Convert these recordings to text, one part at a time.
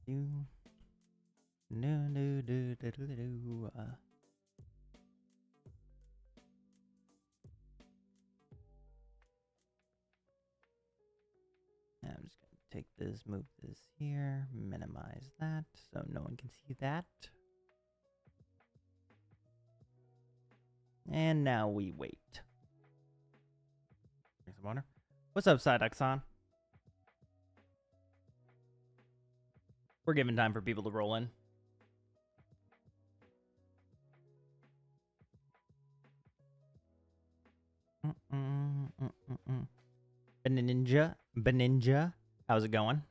do. No, no, do, do, do, do. I'm just going to take this, move this here, minimize that so no one can see that. And now we wait. Drink some water. What's up, Psyduxon? We're giving time for people to roll in. Beninja, how's it going?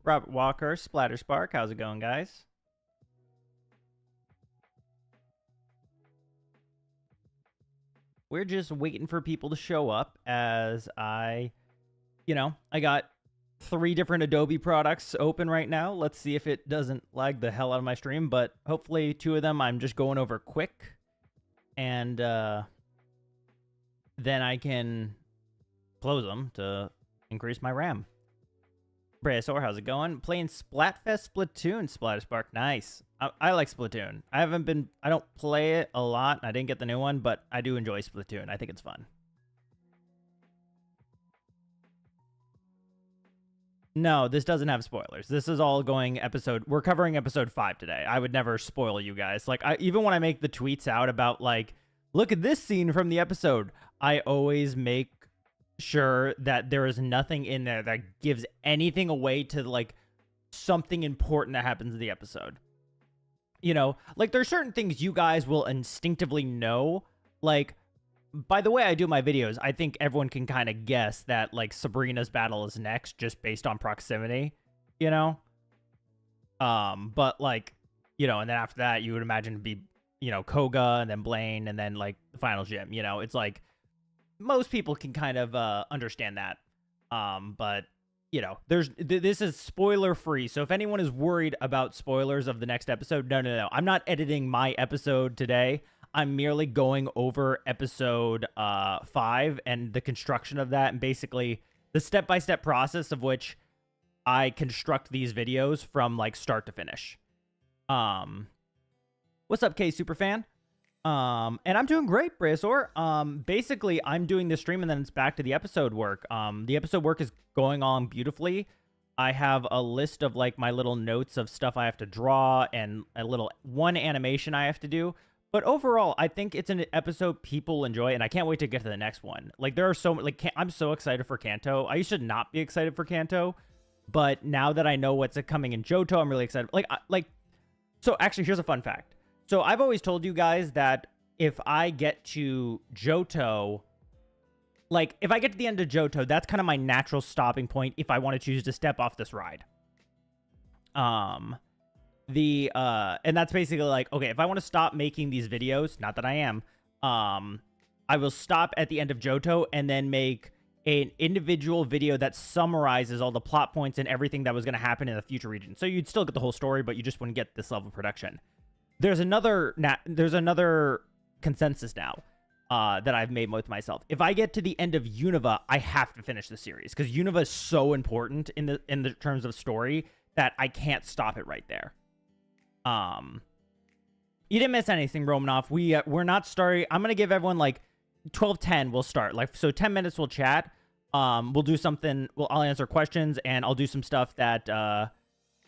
Robert Walker, Splatterspark, how's it going, guys? We're just waiting for people to show up as I got 3 different Adobe products open right now. Let's see if it doesn't lag the hell out of my stream, but hopefully 2 of them I'm just going over quick. And then I can close them to increase my RAM. Brayosaur, how's it going? Playing Splatfest Splatoon, Splatterspark. Nice. I like Splatoon. I don't play it a lot. I didn't get the new one, but I do enjoy Splatoon. I think it's fun. No, this doesn't have spoilers. This is all going we're covering episode 5 today. I would never spoil you guys. Like, even when I make the tweets out about, like, look at this scene from the episode, I always make sure that there is nothing in there that gives anything away to, like, something important that happens in the episode. You know, like, there's certain things you guys will instinctively know. Like, by the way I do my videos, I think everyone can kind of guess that, like, Sabrina's battle is next just based on proximity, you know? But, like, you know, and then after that, you would imagine it'd be, you know, Koga and then Blaine and then, like, the final gym, you know? It's like, most people can kind of understand that. But, you know, this is spoiler free. So if anyone is worried about spoilers of the next episode, no. I'm not editing my episode today. I'm merely going over episode 5 and the construction of that, and basically the step-by-step process of which I construct these videos from, like, start to finish. What's up, K Superfan? And I'm doing great, Brayosaur. Basically, I'm doing this stream and then it's back to the episode work. The episode work is going on beautifully. I have a list of, like, my little notes of stuff I have to draw and one animation I have to do. But overall, I think it's an episode people enjoy, and I can't wait to get to the next one. Like, there are so many, like, I'm so excited for Kanto. I used to not be excited for Kanto, but now that I know what's coming in Johto, I'm really excited. So actually, here's a fun fact. So I've always told you guys that if I get to Johto, like, if I get to the end of Johto, that's kind of my natural stopping point if I want to choose to step off this ride. And that's basically like, okay, if I want to stop making these videos, not that I am, I will stop at the end of Johto and then make an individual video that summarizes all the plot points and everything that was going to happen in the future region. So you'd still get the whole story, but you just wouldn't get this level of production. There's another consensus now that I've made with myself. If I get to the end of Unova, I have to finish the series because Unova is so important in the terms of story that I can't stop it right there. You didn't miss anything, Romanov. We're not starting. I'm gonna give everyone like 12:10. We'll start, like, so 10 minutes. We'll chat. We'll do something. I'll answer questions and I'll do some stuff that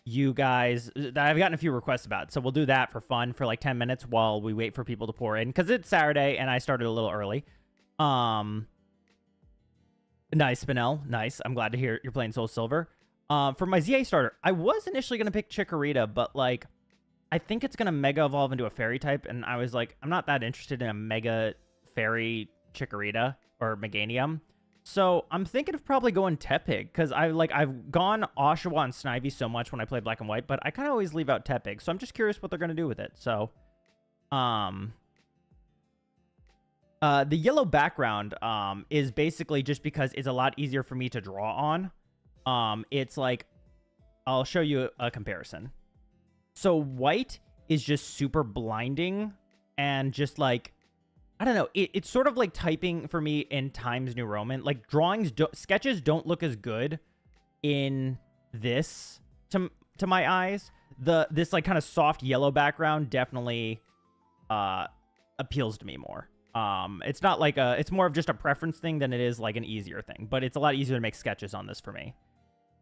you guys that I've gotten a few requests about. So we'll do that for fun for like 10 minutes while we wait for people to pour in because it's Saturday and I started a little early. Nice, Spinel. Nice. I'm glad to hear you're playing Soul Silver. For my ZA starter, I was initially gonna pick Chikorita, but, like, I think it's gonna Mega Evolve into a Fairy type, and I was like, I'm not that interested in a Mega Fairy Chikorita or Meganium. So I'm thinking of probably going Tepig, because I've gone Oshawa and Snivy so much when I play Black and White, but I kind of always leave out Tepig, so I'm just curious what they're gonna do with it. So, the yellow background is basically just because it's a lot easier for me to draw on. It's like, I'll show you a comparison. So white is just super blinding and just like, I don't know. It's sort of like typing for me in Times New Roman. Like sketches don't look as good in this to my eyes. This like kind of soft yellow background definitely appeals to me more. It's not like it's more of just a preference thing than it is like an easier thing, but it's a lot easier to make sketches on this for me.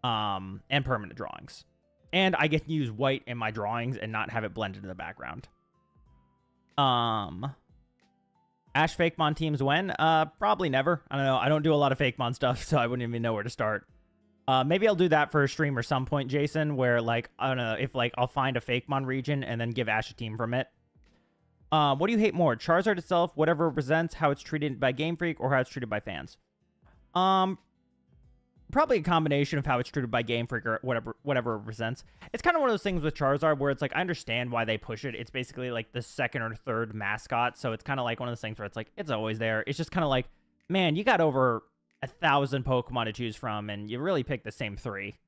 And permanent drawings. And I get to use white in my drawings and not have it blended in the background. Ash Fakemon teams when? Probably never. I don't know. I don't do a lot of Fakemon stuff, so I wouldn't even know where to start. Maybe I'll do that for a stream or some point, Jason, where like, I don't know, if like I'll find a Fakemon region and then give Ash a team from it. What do you hate more? Charizard itself, whatever it represents, how it's treated by Game Freak, or how it's treated by fans? Probably a combination of how it's treated by Game Freak or whatever it represents. It's kind of one of those things with Charizard where it's like, I understand why they push it. It's basically like the second or third mascot. So it's kind of like one of those things where it's like, it's always there. It's just kind of like, man, you got over 1,000 Pokemon to choose from and you really picked the same 3.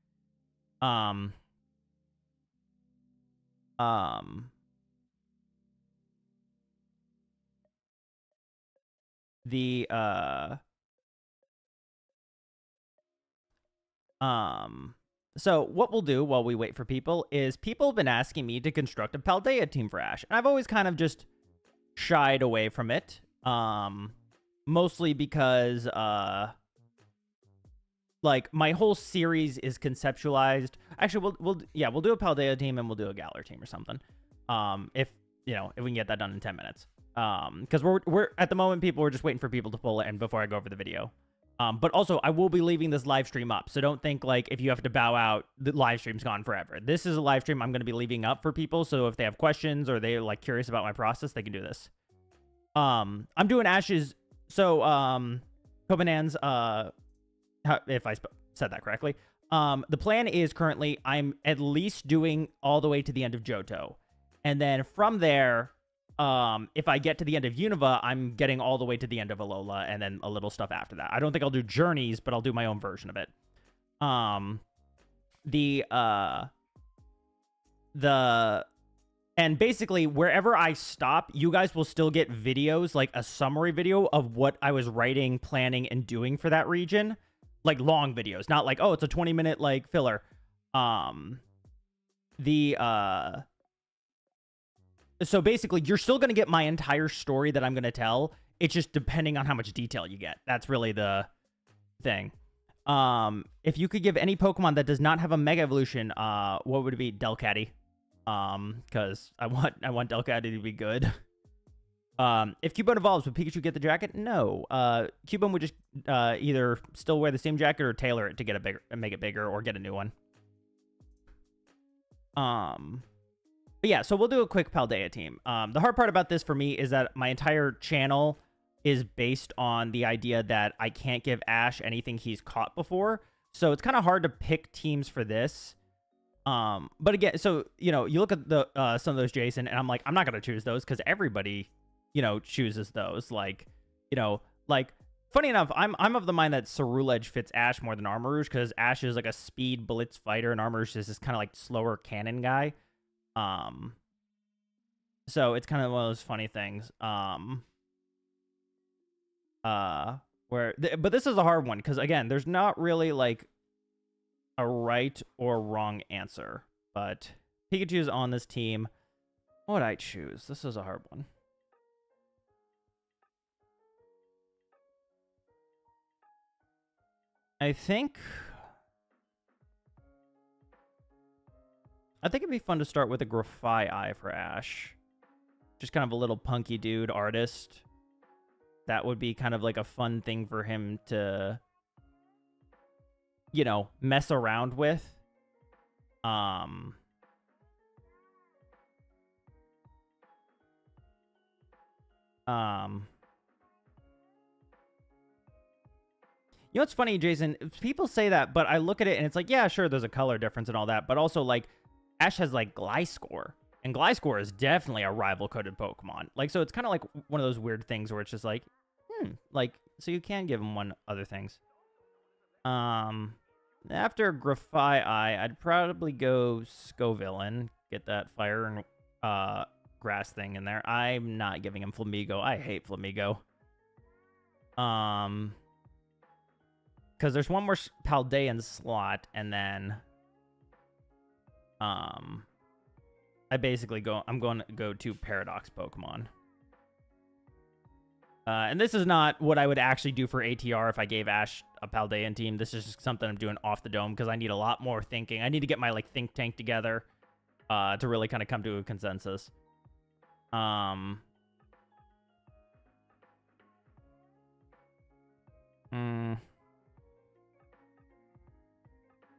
So what we'll do while we wait for people is people have been asking me to construct a Paldea team for Ash. And I've always kind of just shied away from it. Mostly because, like, my whole series is conceptualized. Actually, we'll do a Paldea team and we'll do a Galar team or something. If we can get that done in 10 minutes. Because we're at the moment, we're just waiting for people to pull in before I go over the video. But also, I will be leaving this live stream up, so don't think, like, if you have to bow out, the live stream's gone forever. This is a live stream I'm going to be leaving up for people, so if they have questions or they're, like, curious about my process, they can do this. I'm doing Ash's... So, Copenhagen's, if I said that correctly, the plan is currently I'm at least doing all the way to the end of Johto. And then from there... if I get to the end of Unova, I'm getting all the way to the end of Alola and then a little stuff after that. I don't think I'll do Journeys, but I'll do my own version of it. And basically wherever I stop, you guys will still get videos, like a summary video of what I was writing, planning, and doing for that region. Like long videos, not like, oh, it's a 20-minute like filler. So basically, you're still going to get my entire story that I'm going to tell. It's just depending on how much detail you get. That's really the thing. If you could give any Pokemon that does not have a Mega Evolution, what would it be? Delcatty. Because I want Delcatty to be good. If Cubone evolves, would Pikachu get the jacket? No. Cubone would just either still wear the same jacket or tailor it to get make it bigger or get a new one. But yeah, so we'll do a quick Paldea team. The hard part about this for me is that my entire channel is based on the idea that I can't give Ash anything he's caught before. So it's kind of hard to pick teams for this. But again, so, you look at the some of those, Jason, and I'm like, I'm not going to choose those because everybody, chooses those. Like, funny enough, I'm of the mind that Ceruledge fits Ash more than Armarouge because Ash is like a speed blitz fighter and Armarouge is this kind of like slower cannon guy. So it's kind of one of those funny things. But this is a hard one because again, there's not really like a right or wrong answer. But Pikachu's on this team. What would I choose? This is a hard one. I think it'd be fun to start with a Grafai for Ash. Just kind of a little punky dude artist. That would be kind of like a fun thing for him to, mess around with. What's funny, Jason? People say that, but I look at it and it's like, yeah, sure, there's a color difference and all that, but also like Ash has like Gliscor, and Gliscor is definitely a rival-coded Pokemon. Like, so it's kind of like one of those weird things where it's just like, like, so you can give him one other things. After Grafai Eye, I'd probably go Scovillain. Get that fire and grass thing in there. I'm not giving him Flamigo. I hate Flamigo. Because there's one more Paldean slot, and then I basically I'm going to go to Paradox Pokemon. And this is not what I would actually do for ATR if I gave Ash a Paldean team. This is just something I'm doing off the dome because I need a lot more thinking. I need to get my like think tank together to really kind of come to a consensus.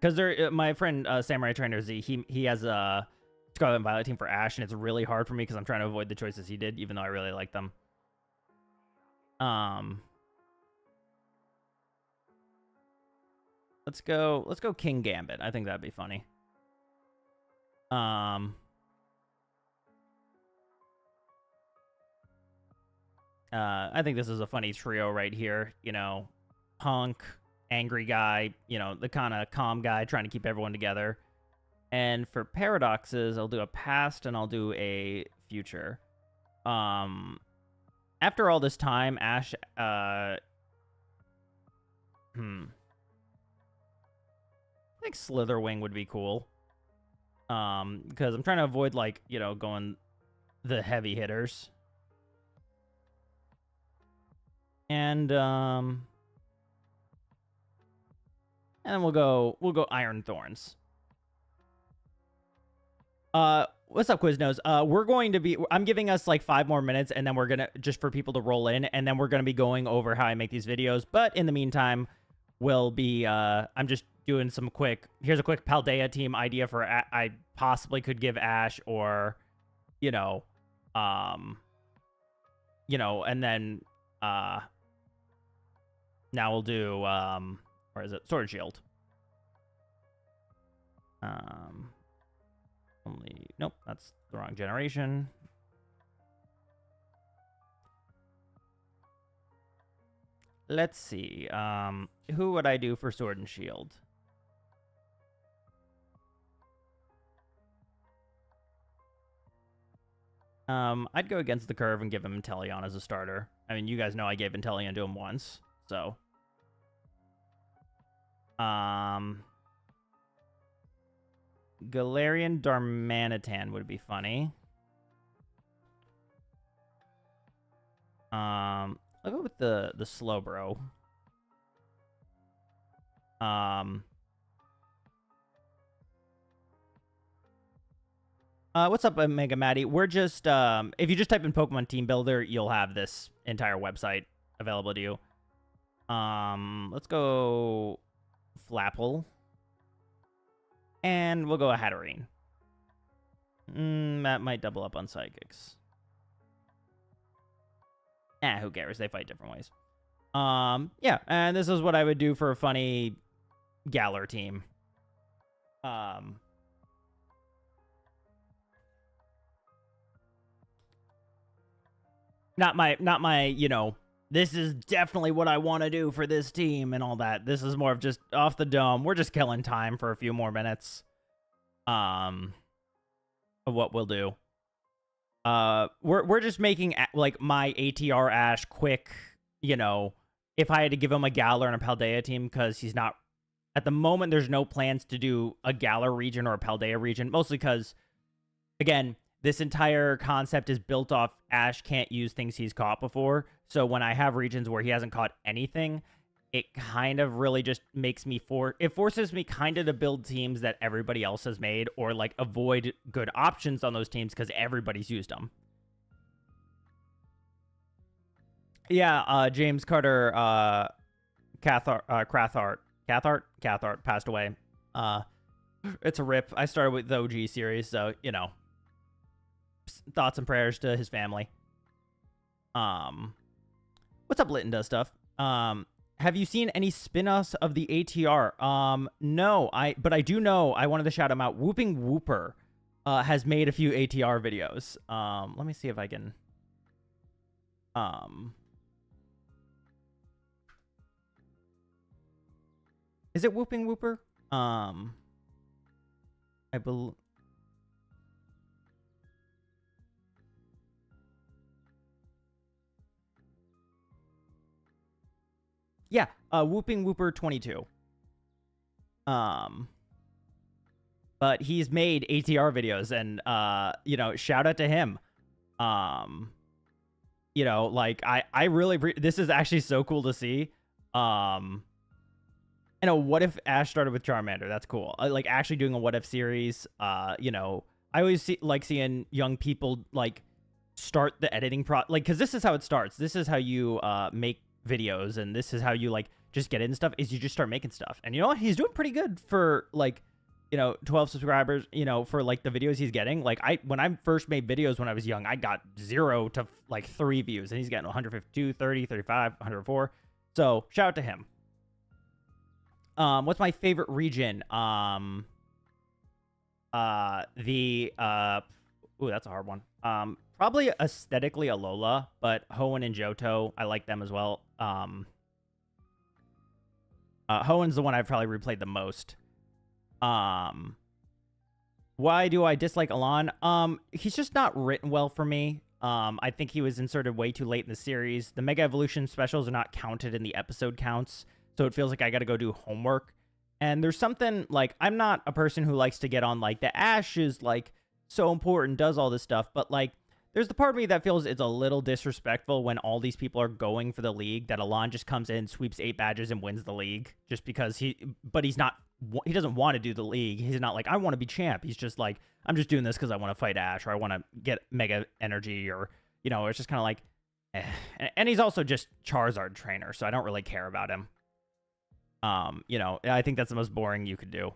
Because my friend Samurai Trainer Z, he has a Scarlet and Violet team for Ash, and it's really hard for me because I'm trying to avoid the choices he did, even though I really like them. Let's go King Gambit. I think that'd be funny. I think this is a funny trio right here. You know, Punk, angry guy, you know, the kind of calm guy trying to keep everyone together. And for paradoxes, I'll do a past and I'll do a future. After all this time, Ash, I think Slitherwing would be cool. Because I'm trying to avoid, like, you know, going the heavy hitters. And then we'll go Iron Thorns. What's up, Quiznos? I'm giving us like 5 more minutes, and then we're gonna, just for people to roll in, and then we're gonna be going over how I make these videos. But in the meantime, we'll be, I'm just doing some here's a quick Paldea team idea for, I possibly could give Ash, or, you know, and then, now we'll do, where is it? Sword Shield. Nope, that's the wrong generation. Let's see. Who would I do for Sword and Shield? I'd go against the curve and give him Inteleon as a starter. I mean, you guys know I gave Inteleon to him once, so. Galarian Darmanitan would be funny. I'll go with the Slowbro. What's up, Mega Maddie? We're just, if you just type in Pokemon Team Builder, you'll have this entire website available to you. Let's go Flapple. And we'll go a Hatterene. That might double up on Psychics. Who cares? They fight different ways. Yeah, and this is what I would do for a funny Galar team. Not my, you know, this is definitely what I want to do for this team and all that. This is more of just off the dome. We're just killing time for a few more minutes. Of what we'll do. We're just making like my ATR Ash quick, you know, if I had to give him a Galar and a Paldea team, because he's not, at the moment, there's no plans to do a Galar region or a Paldea region, mostly because, again, this entire concept is built off Ash can't use things he's caught before. So when I have regions where he hasn't caught anything, it kind of really just makes me it forces me kind of to build teams that everybody else has made, or like avoid good options on those teams because everybody's used them. Yeah, James Carter Cathart passed away. It's a rip. I started with the OG series, so, you know, thoughts and prayers to his family. What's up, Litton does stuff? Have you seen any spin-offs of the ATR? No, but I do know, I wanted to shout him out. Whooping Whooper has made a few ATR videos. Let me see if I can. Is it Whooping Whooper? I believe. Yeah, Whooping Whooper 22. But he's made ATR videos, and you know, shout out to him. You know, like I really this is actually so cool to see. You know, what if Ash started with Charmander? That's cool. Like actually doing a what if series. You know, I always like seeing young people like start the editing like, because this is how it starts. This is how you make videos, and this is how you like just get into stuff, is you just start making stuff. And you know what, he's doing pretty good for like, you know, 12 subscribers, you know, for like the videos he's getting. Like when I first made videos when I was young, I got 0 to like 3 views, and he's getting 152, 30, 35, 104. So shout out to him. What's my favorite region? Ooh, that's a hard one. Probably aesthetically Alola, but Hoenn and Johto, I like them as well. Hoenn's the one I've probably replayed the most. Why do I dislike Alon? He's just not written well for me. I think he was inserted way too late in the series. The Mega Evolution specials are not counted in the episode counts, so it feels like I gotta go do homework. And there's something, like, I'm not a person who likes to get on, like, the Ash is, like, so important, does all this stuff, but, like, there's the part of me that feels it's a little disrespectful when all these people are going for the league, that Alon just comes in, sweeps 8 badges, and wins the league, just because he doesn't want to do the league. He's not like, I want to be champ. He's just like, I'm just doing this because I want to fight Ash, or I want to get Mega Energy, or, you know, it's just kind of like, eh. And he's also just Charizard trainer, so I don't really care about him. You know, I think that's the most boring you could do.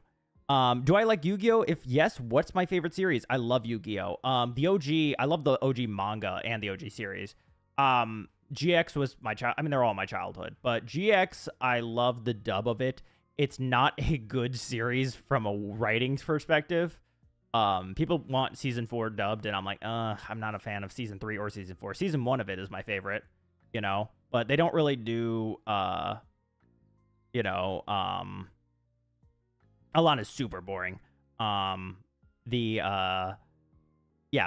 Do I like Yu-Gi-Oh? If yes, what's my favorite series? I love Yu-Gi-Oh. The OG, I love the OG manga and the OG series. GX was my they're all my childhood, but GX, I love the dub of it. It's not a good series from a writing perspective. People want season 4 dubbed, and I'm like, I'm not a fan of season 3 or season 4. Season 1 of it is my favorite, you know, but they don't really do, you know, Alon is super boring. Yeah,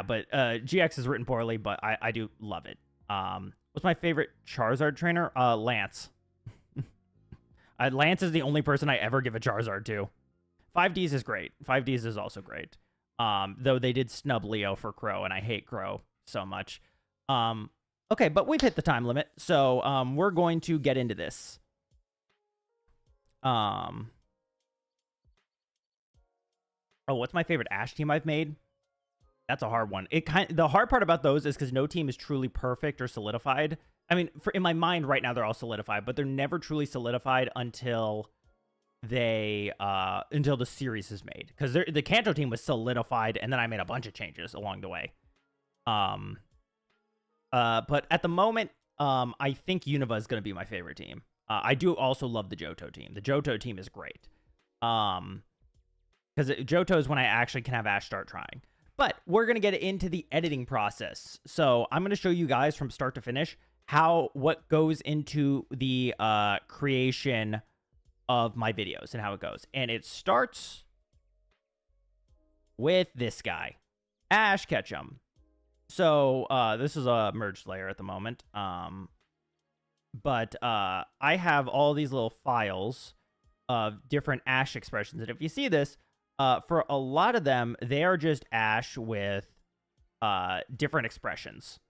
but GX is written poorly, but I do love it. What's my favorite Charizard trainer? Lance. Lance is the only person I ever give a Charizard to. 5Ds is great. 5Ds is also great. Though they did snub Leo for Crow, and I hate Crow so much. Okay, but we've hit the time limit, so we're going to get into this. Oh, what's my favorite Ash team I've made? That's a hard one. The hard part about those is because no team is truly perfect or solidified. I mean, in my mind right now, they're all solidified, but they're never truly solidified until until the series is made. Because the Kanto team was solidified, and then I made a bunch of changes along the way. But at the moment, I think Unova is going to be my favorite team. I do also love the Johto team. The Johto team is great. Because Johto is when I actually can have Ash start trying. But we're going to get into the editing process. So I'm going to show you guys from start to finish what goes into the creation of my videos and how it goes. And it starts with this guy, Ash Ketchum. So this is a merged layer at the moment. But I have all these little files of different Ash expressions. And if you see this, for a lot of them, they are just Ash with different expressions.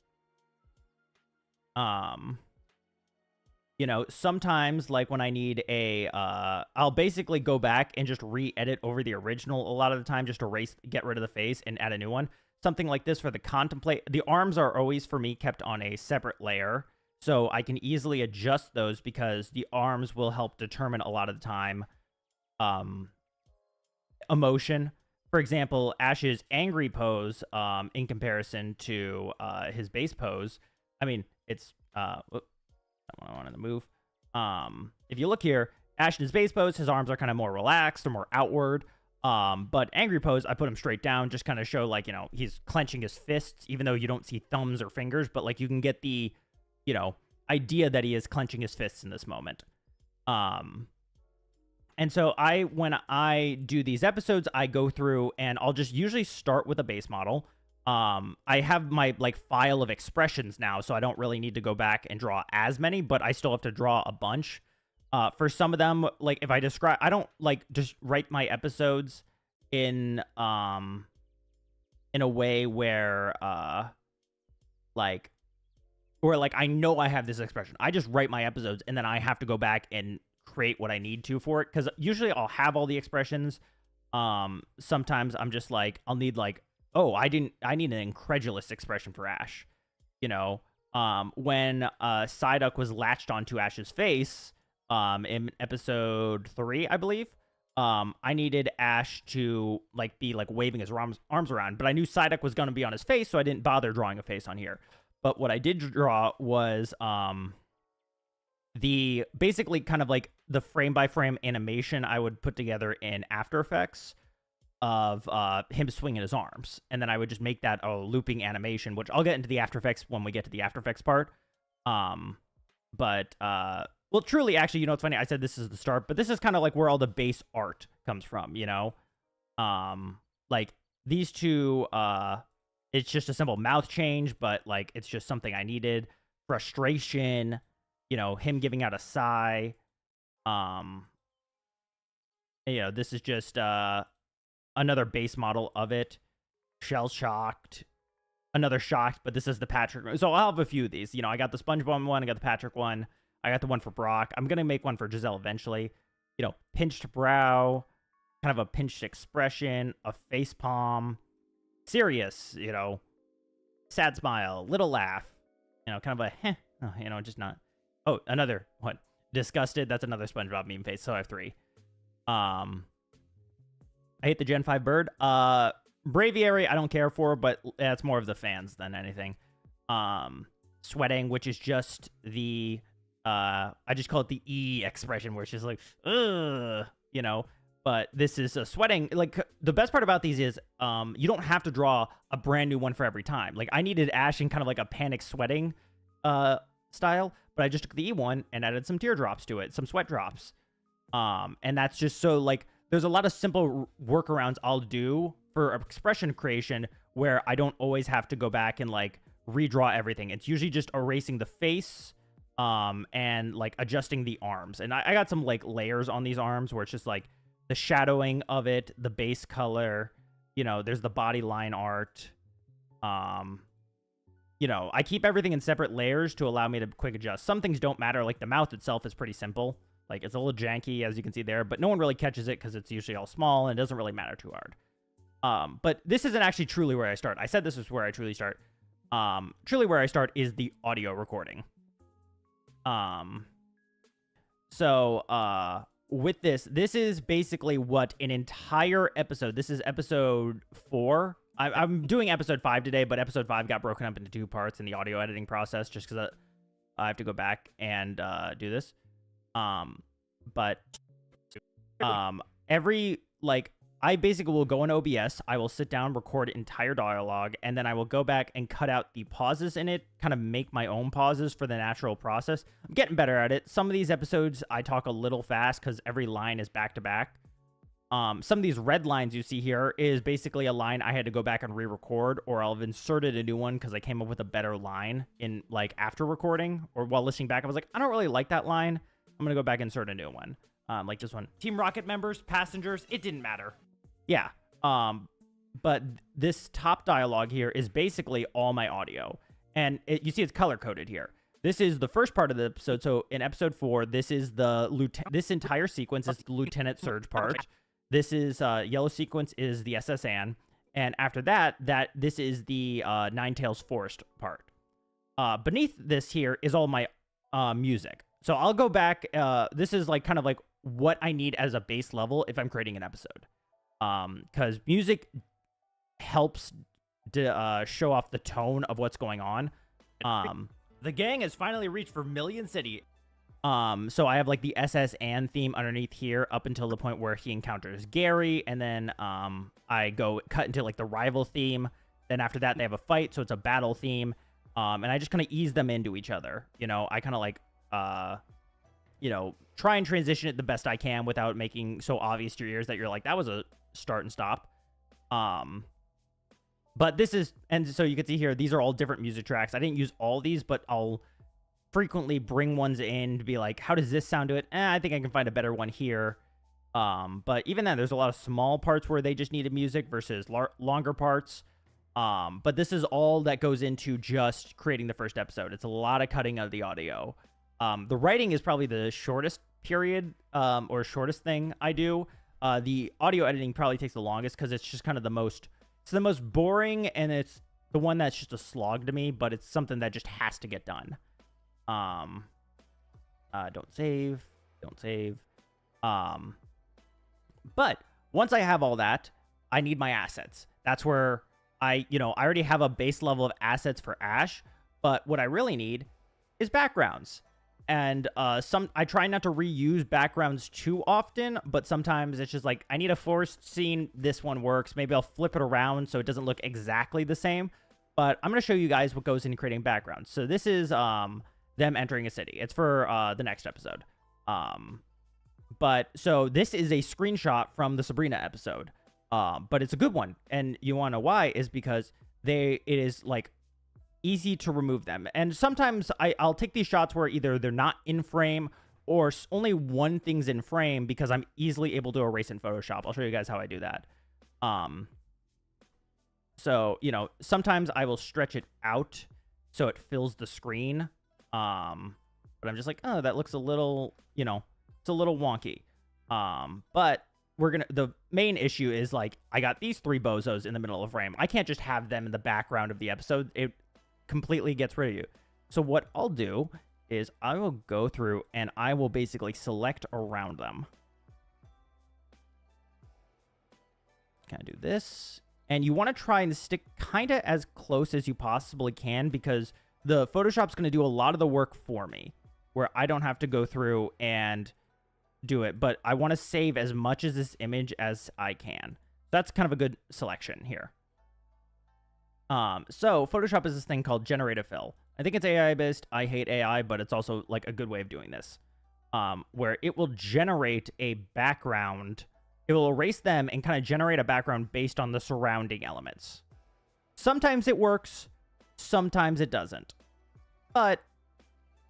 You know, sometimes, like when I need I'll basically go back and just re-edit over the original a lot of the time, just get rid of the face and add a new one. Something like this for the contemplate. The arms are always, for me, kept on a separate layer, so I can easily adjust those because the arms will help determine a lot of the time emotion. For example, Ash's angry pose in comparison to his base pose. I mean, it's I wanted to move. If you look here, Ash in his base pose, his arms are kind of more relaxed or more outward. But angry pose, I put him straight down, just kind of show, like, you know, he's clenching his fists, even though you don't see thumbs or fingers, but like you can get the, you know, idea that he is clenching his fists in this moment. And And so when I do these episodes, I go through and I'll just usually start with a base model. I have my like file of expressions now, so I don't really need to go back and draw as many, but I still have to draw a bunch. For some of them, like if I describe, I don't like just write my episodes in a way where like or like I know I have this expression. I just write my episodes and then I have to go back and create what I need to for it, because usually I'll have all the expressions. Sometimes I'm just like I'll need like, oh, I need an incredulous expression for Ash. You know, when Psyduck was latched onto Ash's face in episode 3, I believe. I needed Ash to like be like waving his arms around, but I knew Psyduck was going to be on his face, so I didn't bother drawing a face on here. But what I did draw was the basically kind of like the frame by frame animation I would put together in After Effects of him swinging his arms, and then I would just make that a looping animation, which I'll get into the After Effects when we get to the After Effects part. Well, truly, actually, you know, it's funny. I said this is the start, but this is kind of like where all the base art comes from, you know? Like, these two, it's just a simple mouth change, but, like, it's just something I needed. Frustration, you know, him giving out a sigh. You know, this is just another base model of it. Shell-shocked. Another shocked, but this is the Patrick. So I'll have a few of these. You know, I got the SpongeBob one, I got the Patrick one. I got the one for Brock. I'm going to make one for Giselle eventually. You know, pinched brow, kind of a pinched expression, a face palm, serious, you know, sad smile, little laugh, you know, kind of a heh, you know, just not. Oh, another one. Disgusted. That's another SpongeBob meme face. So I have 3. I hate the Gen 5 bird. Braviary, I don't care for, but that's more of the fans than anything. Sweating, which is just the I just call it the E expression, where it's just like, ugh, you know. But this is a sweating. Like, the best part about these is you don't have to draw a brand new one for every time. Like, I needed Ash in kind of like a panic sweating style, but I just took the E one and added some teardrops to it, some sweat drops. And that's just so, like, there's a lot of simple workarounds I'll do for expression creation where I don't always have to go back and, like, redraw everything. It's usually just erasing the face and, like, adjusting the arms. And I got some, like, layers on these arms where it's just, like, the shadowing of it, the base color, you know, there's the body line art. You know, I keep everything in separate layers to allow me to quick adjust. Some things don't matter, like the mouth itself is pretty simple. Like, it's a little janky, as you can see there, but no one really catches it because it's usually all small and it doesn't really matter too hard. But this isn't actually truly where I start. I said this is where I truly start. Truly where I start is the audio recording. With this is basically what an entire episode, this is episode 4. I'm doing episode 5 today, but episode 5 got broken up into 2 parts in the audio editing process just because I have to go back and do this. Every, like, I basically will go in OBS, I will sit down, record entire dialogue, and then I will go back and cut out the pauses in it, kind of make my own pauses for the natural process. I'm getting better at it. Some of these episodes, I talk a little fast because every line is back to back. Some of these red lines you see here is basically a line I had to go back and re-record, or I'll have inserted a new one because I came up with a better line in, like, after recording, or while listening back, I was like, I don't really like that line. I'm going to go back and insert a new one. Like this one. Team Rocket members, passengers, it didn't matter. Yeah. But this top dialogue here is basically all my audio. And you see it's color-coded here. This is the first part of the episode. So in episode 4, this is this entire sequence is the Lieutenant Surge part. This is yellow sequence is the SS Anne. And after that, this is the Ninetales Forest part. Beneath this here is all my music. So I'll go back. This is like kind of like what I need as a base level if I'm creating an episode. Because music helps to show off the tone of what's going on. The gang has finally reached Vermilion City. So I have like the SS Anne theme underneath here up until the point where he encounters Gary, and then I go cut into like the rival theme. Then after that they have a fight, so it's a battle theme. And I just kind of ease them into each other. You know, I kind of like you know, try and transition it the best I can without making so obvious to your ears that you're like, that was a start and stop. But this is, and so you can see here, these are all different music tracks. I didn't use all these, but I'll frequently bring ones in to be like, how does this sound to it? I think I can find a better one here. But even then, there's a lot of small parts where they just needed music versus longer parts. But this is all that goes into just creating the first episode. It's a lot of cutting of the audio. The writing is probably the shortest period, or shortest thing I do. The audio editing probably takes the longest because it's just kind of it's the most boring, and it's the one that's just a slog to me, but it's something that just has to get done. Don't save. But once I have all that, I need my assets. That's where I already have a base level of assets for Ash, but what I really need is backgrounds. And I try not to reuse backgrounds too often, but sometimes it's just like, I need a forest scene. This one works. Maybe I'll flip it around so it doesn't look exactly the same. But I'm going to show you guys what goes into creating backgrounds. So this is them entering a city. It's for the next episode. But so this is a screenshot from the Sabrina episode. But it's a good one. And you want to know why is because it is like easy to remove them. And sometimes I'll take these shots where either they're not in frame or only one thing's in frame because I'm easily able to erase in Photoshop. I'll show you guys how I do that. So, sometimes I will stretch it out so it fills the screen. But I'm just like, oh, that looks a little, it's a little wonky. But the main issue is like, I got these three bozos in the middle of the frame. I can't just have them in the background of the episode. It completely gets rid of you. So what I'll do is I will go through and I will basically select around them. Can I do this? And you want to try and stick kind of as close as you possibly can because the Photoshop's going to do a lot of the work for me where I don't have to go through and do it, but I want to save as much of this image as I can. That's kind of a good selection here. So Photoshop is this thing called generative fill. I think it's AI based. I hate AI, but it's also like a good way of doing this. Where it will generate a background. It will erase them and kind of generate a background based on the surrounding elements. Sometimes it works, sometimes it doesn't, but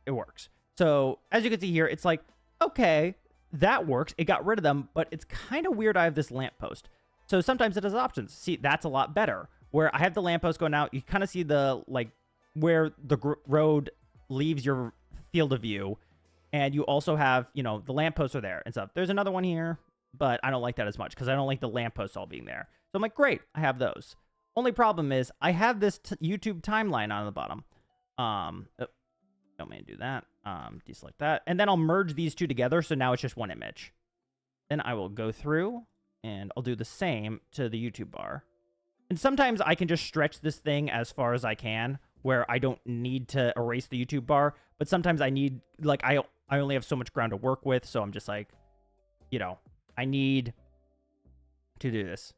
it works. So as you can see here, it's like, okay, that works. It got rid of them, but it's kind of weird. I have this lamppost. So sometimes it has options. See, that's a lot better. Where I have the lamppost going out, you kind of see the, like, where the road leaves your field of view. And you also have, the lampposts are there and stuff. There's another one here, but I don't like that as much because I don't like the lampposts all being there. So I'm like, great, I have those. Only problem is I have this YouTube timeline on the bottom. Don't mean to do that. Deselect that. And then I'll merge these two together. So now it's just one image. Then I will go through and I'll do the same to the YouTube bar. And sometimes I can just stretch this thing as far as I can where I don't need to erase the YouTube bar. But sometimes I need, like, I only have so much ground to work with. So I'm just like, I need to do this.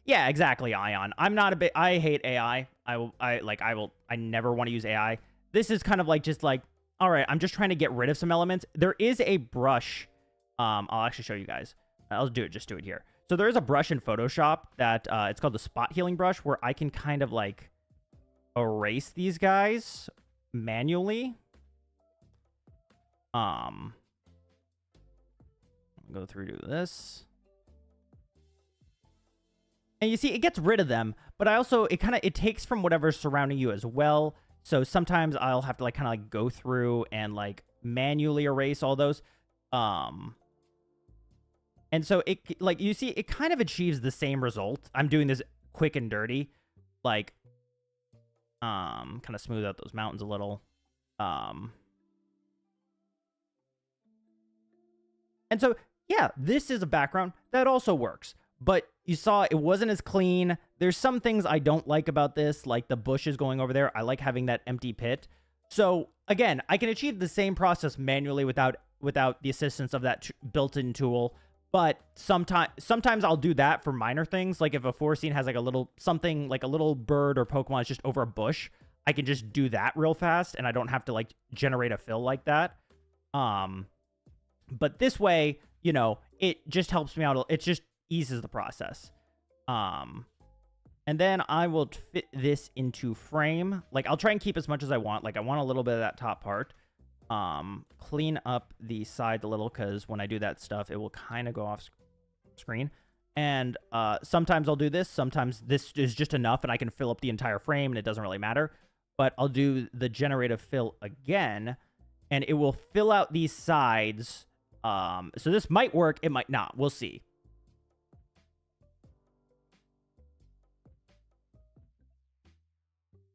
Yeah, exactly, Ion. I hate AI. I never want to use AI. This is kind of like just like, all right, I'm just trying to get rid of some elements. There is a brush. I'll actually show you guys. I'll just do it here. So there is a brush in Photoshop that it's called the spot healing brush where I can kind of like erase these guys manually. Go through to this. And you see, it gets rid of them, but it takes from whatever's surrounding you as well. So sometimes I'll have to like kind of like go through and like manually erase all those. And so it, like, you see, it kind of achieves the same result. I'm doing this quick and dirty, like, kind of smooth out those mountains a little. And so, yeah, this is a background that also works. But you saw it wasn't as clean. There's some things I don't like about this, like the bushes going over there. I like having that empty pit. So again, I can achieve the same process manually without the assistance of that built-in tool. But sometimes I'll do that for minor things. Like if a forest scene has like a little something, like a little bird or Pokemon is just over a bush, I can just do that real fast and I don't have to like generate a fill like that. But this way, you know, it just helps me out. It just eases the process. And then I will fit this into frame. Like, I'll try and keep as much as I want. Like, I want a little bit of that top part. Clean up the sides a little, because when I do that stuff, it will kind of go off screen. And sometimes I'll do this. Sometimes this is just enough, and I can fill up the entire frame, and it doesn't really matter. But I'll do the generative fill again, and it will fill out these sides. So this might work. It might not. We'll see.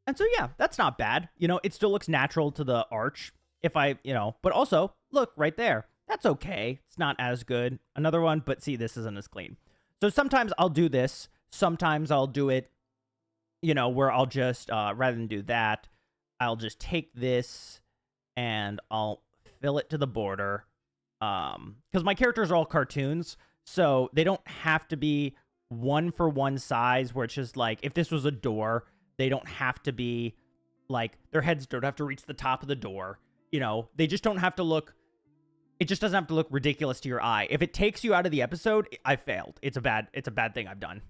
And so, yeah, that's not bad. You know, it still looks natural to the arch if I, you know, but also, look, right there. That's okay. It's not as good. Another one, but see, this isn't as clean. So sometimes I'll do this. Sometimes I'll do it, you know, where I'll just, rather than do that, I'll just take this and I'll fill it to the border. Because my characters are all cartoons, so they don't have to be one-for-one size, where it's just like, if this was a door, they don't have to be, like, their heads don't have to reach the top of the door. You know, they just don't have to look, it just doesn't have to look ridiculous to your eye. If it takes you out of the episode, I failed. It's a bad thing I've done.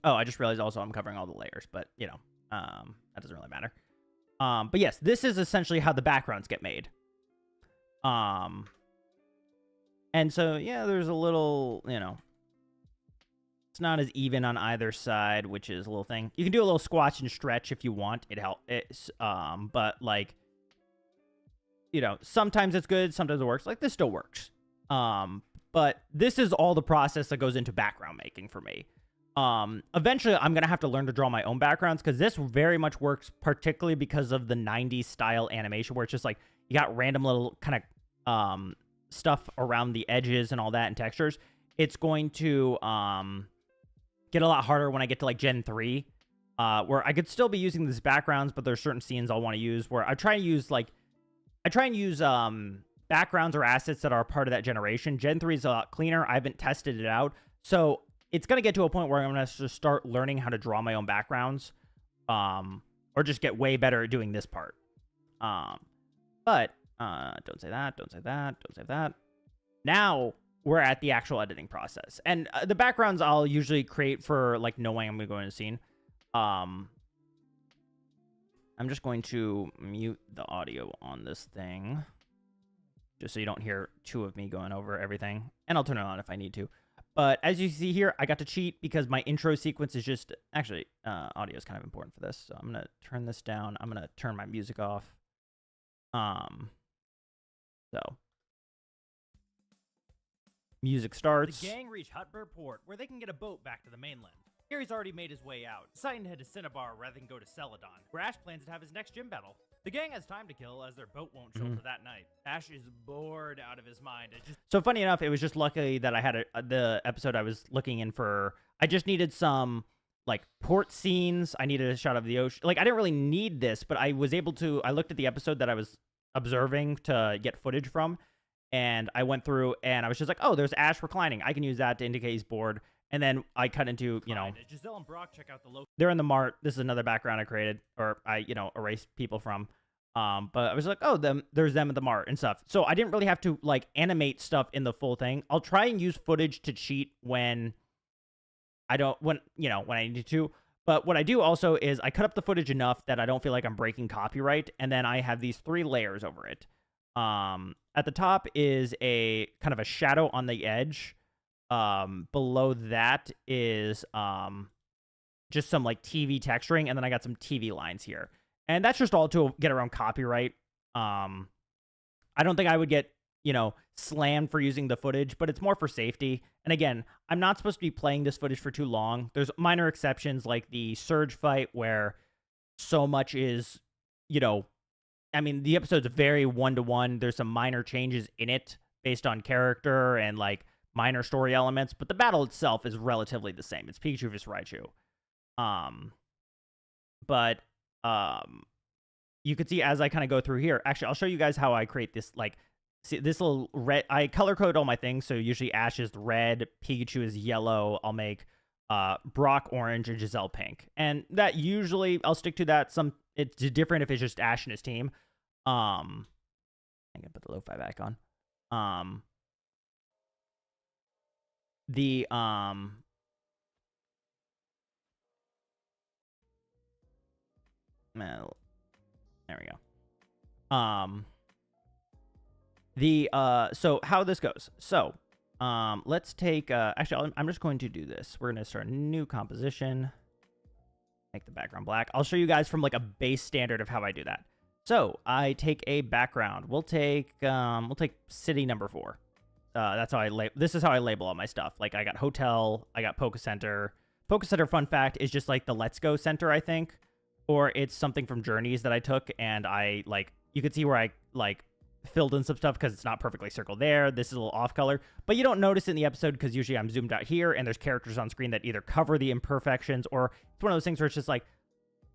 Oh, I just realized also I'm covering all the layers, but, you know, that doesn't really matter. But yes, this is essentially how the backgrounds get made. And so, yeah, there's a little, you know, it's not as even on either side, which is a little thing. You can do a little squash and stretch if you want. It helps. But, like, you know, sometimes it's good, sometimes it works. Like, this still works. But this is all the process that goes into background making for me. Eventually, I'm going to have to learn to draw my own backgrounds, because this very much works, particularly because of the 90s style animation, where it's just like, you got random little kind of stuff around the edges and all that and textures. It's going to get a lot harder when I get to, like, Gen 3, where I could still be using these backgrounds, but there's certain scenes I'll want to use where I try and use, backgrounds or assets that are part of that generation. Gen 3 is a lot cleaner. I haven't tested it out. So it's going to get to a point where I'm going to just start learning how to draw my own backgrounds, or just get way better at doing this part. But don't say that, don't say that, don't say that. Now we're at the actual editing process. And the backgrounds I'll usually create for, like, knowing I'm going to go in a scene. I'm just going to mute the audio on this thing, just so you don't hear two of me going over everything. And I'll turn it on if I need to. But as you see here, I got to cheat because my intro sequence is just... Actually, audio is kind of important for this. So I'm going to turn this down. I'm going to turn my music off. So... Music starts. The gang reach Hutbur Port, where they can get a boat back to the mainland. Gary's already made his way out, deciding to head to Cinnabar rather than go to Celadon, where Ash plans to have his next gym battle. The gang has time to kill, as their boat won't show for that night. Ash is bored out of his mind. So funny enough, it was just lucky that I had the episode I was looking in for. I just needed some, like, port scenes. I needed a shot of the ocean. Like, I didn't really need this, but I was able to. I looked at the episode that I was observing to get footage from, and I went through and I was just like, oh, there's Ash reclining. I can use that to indicate he's bored. And then I cut into, you know, Giselle and Brock check out the local. They're in the mart. This is another background I created, or I, you know, erased people from. But I was like, oh, there's them at the mart and stuff. So I didn't really have to, like, animate stuff in the full thing. I'll try and use footage to cheat when I need to. But what I do also is I cut up the footage enough that I don't feel like I'm breaking copyright. And then I have these 3 layers over it. At the top is a kind of a shadow on the edge. Below that is just some, like, TV texturing, and then I got some TV lines here. And that's just all to get around copyright. I don't think I would get, you know, slammed for using the footage, but it's more for safety. And again, I'm not supposed to be playing this footage for too long. There's minor exceptions, like the Surge fight, where so much is, you know, I mean, the episode's very one-to-one. There's some minor changes in it based on character and, like, minor story elements, but the battle itself is relatively the same. It's Pikachu vs. Raichu. But you can see as I kind of go through here. Actually, I'll show you guys how I create this, like, see this little red. I color code all my things, so usually Ash is red, Pikachu is yellow. I'll make Brock orange and Giselle pink, and that usually I'll stick to that. It's different if it's just Ash and his team. I can put the lo-fi back on. The well, there we go. So how this goes. So, let's take, actually, I'm just going to do this. We're going to start a new composition. Make the background black. I'll show you guys from like a base standard of how I do that. So I take a background. We'll take city number 4. That's how this is how I label all my stuff. Like I got hotel, I got Poke Center. Poke Center, fun fact, is just like the Let's Go Center, I think. Or it's something from Journeys that I took, and I like, you can see where I like filled in some stuff because it's not perfectly circled there. This is a little off color, but you don't notice it in the episode because usually I'm zoomed out here and there's characters on screen that either cover the imperfections, or it's one of those things where it's just like,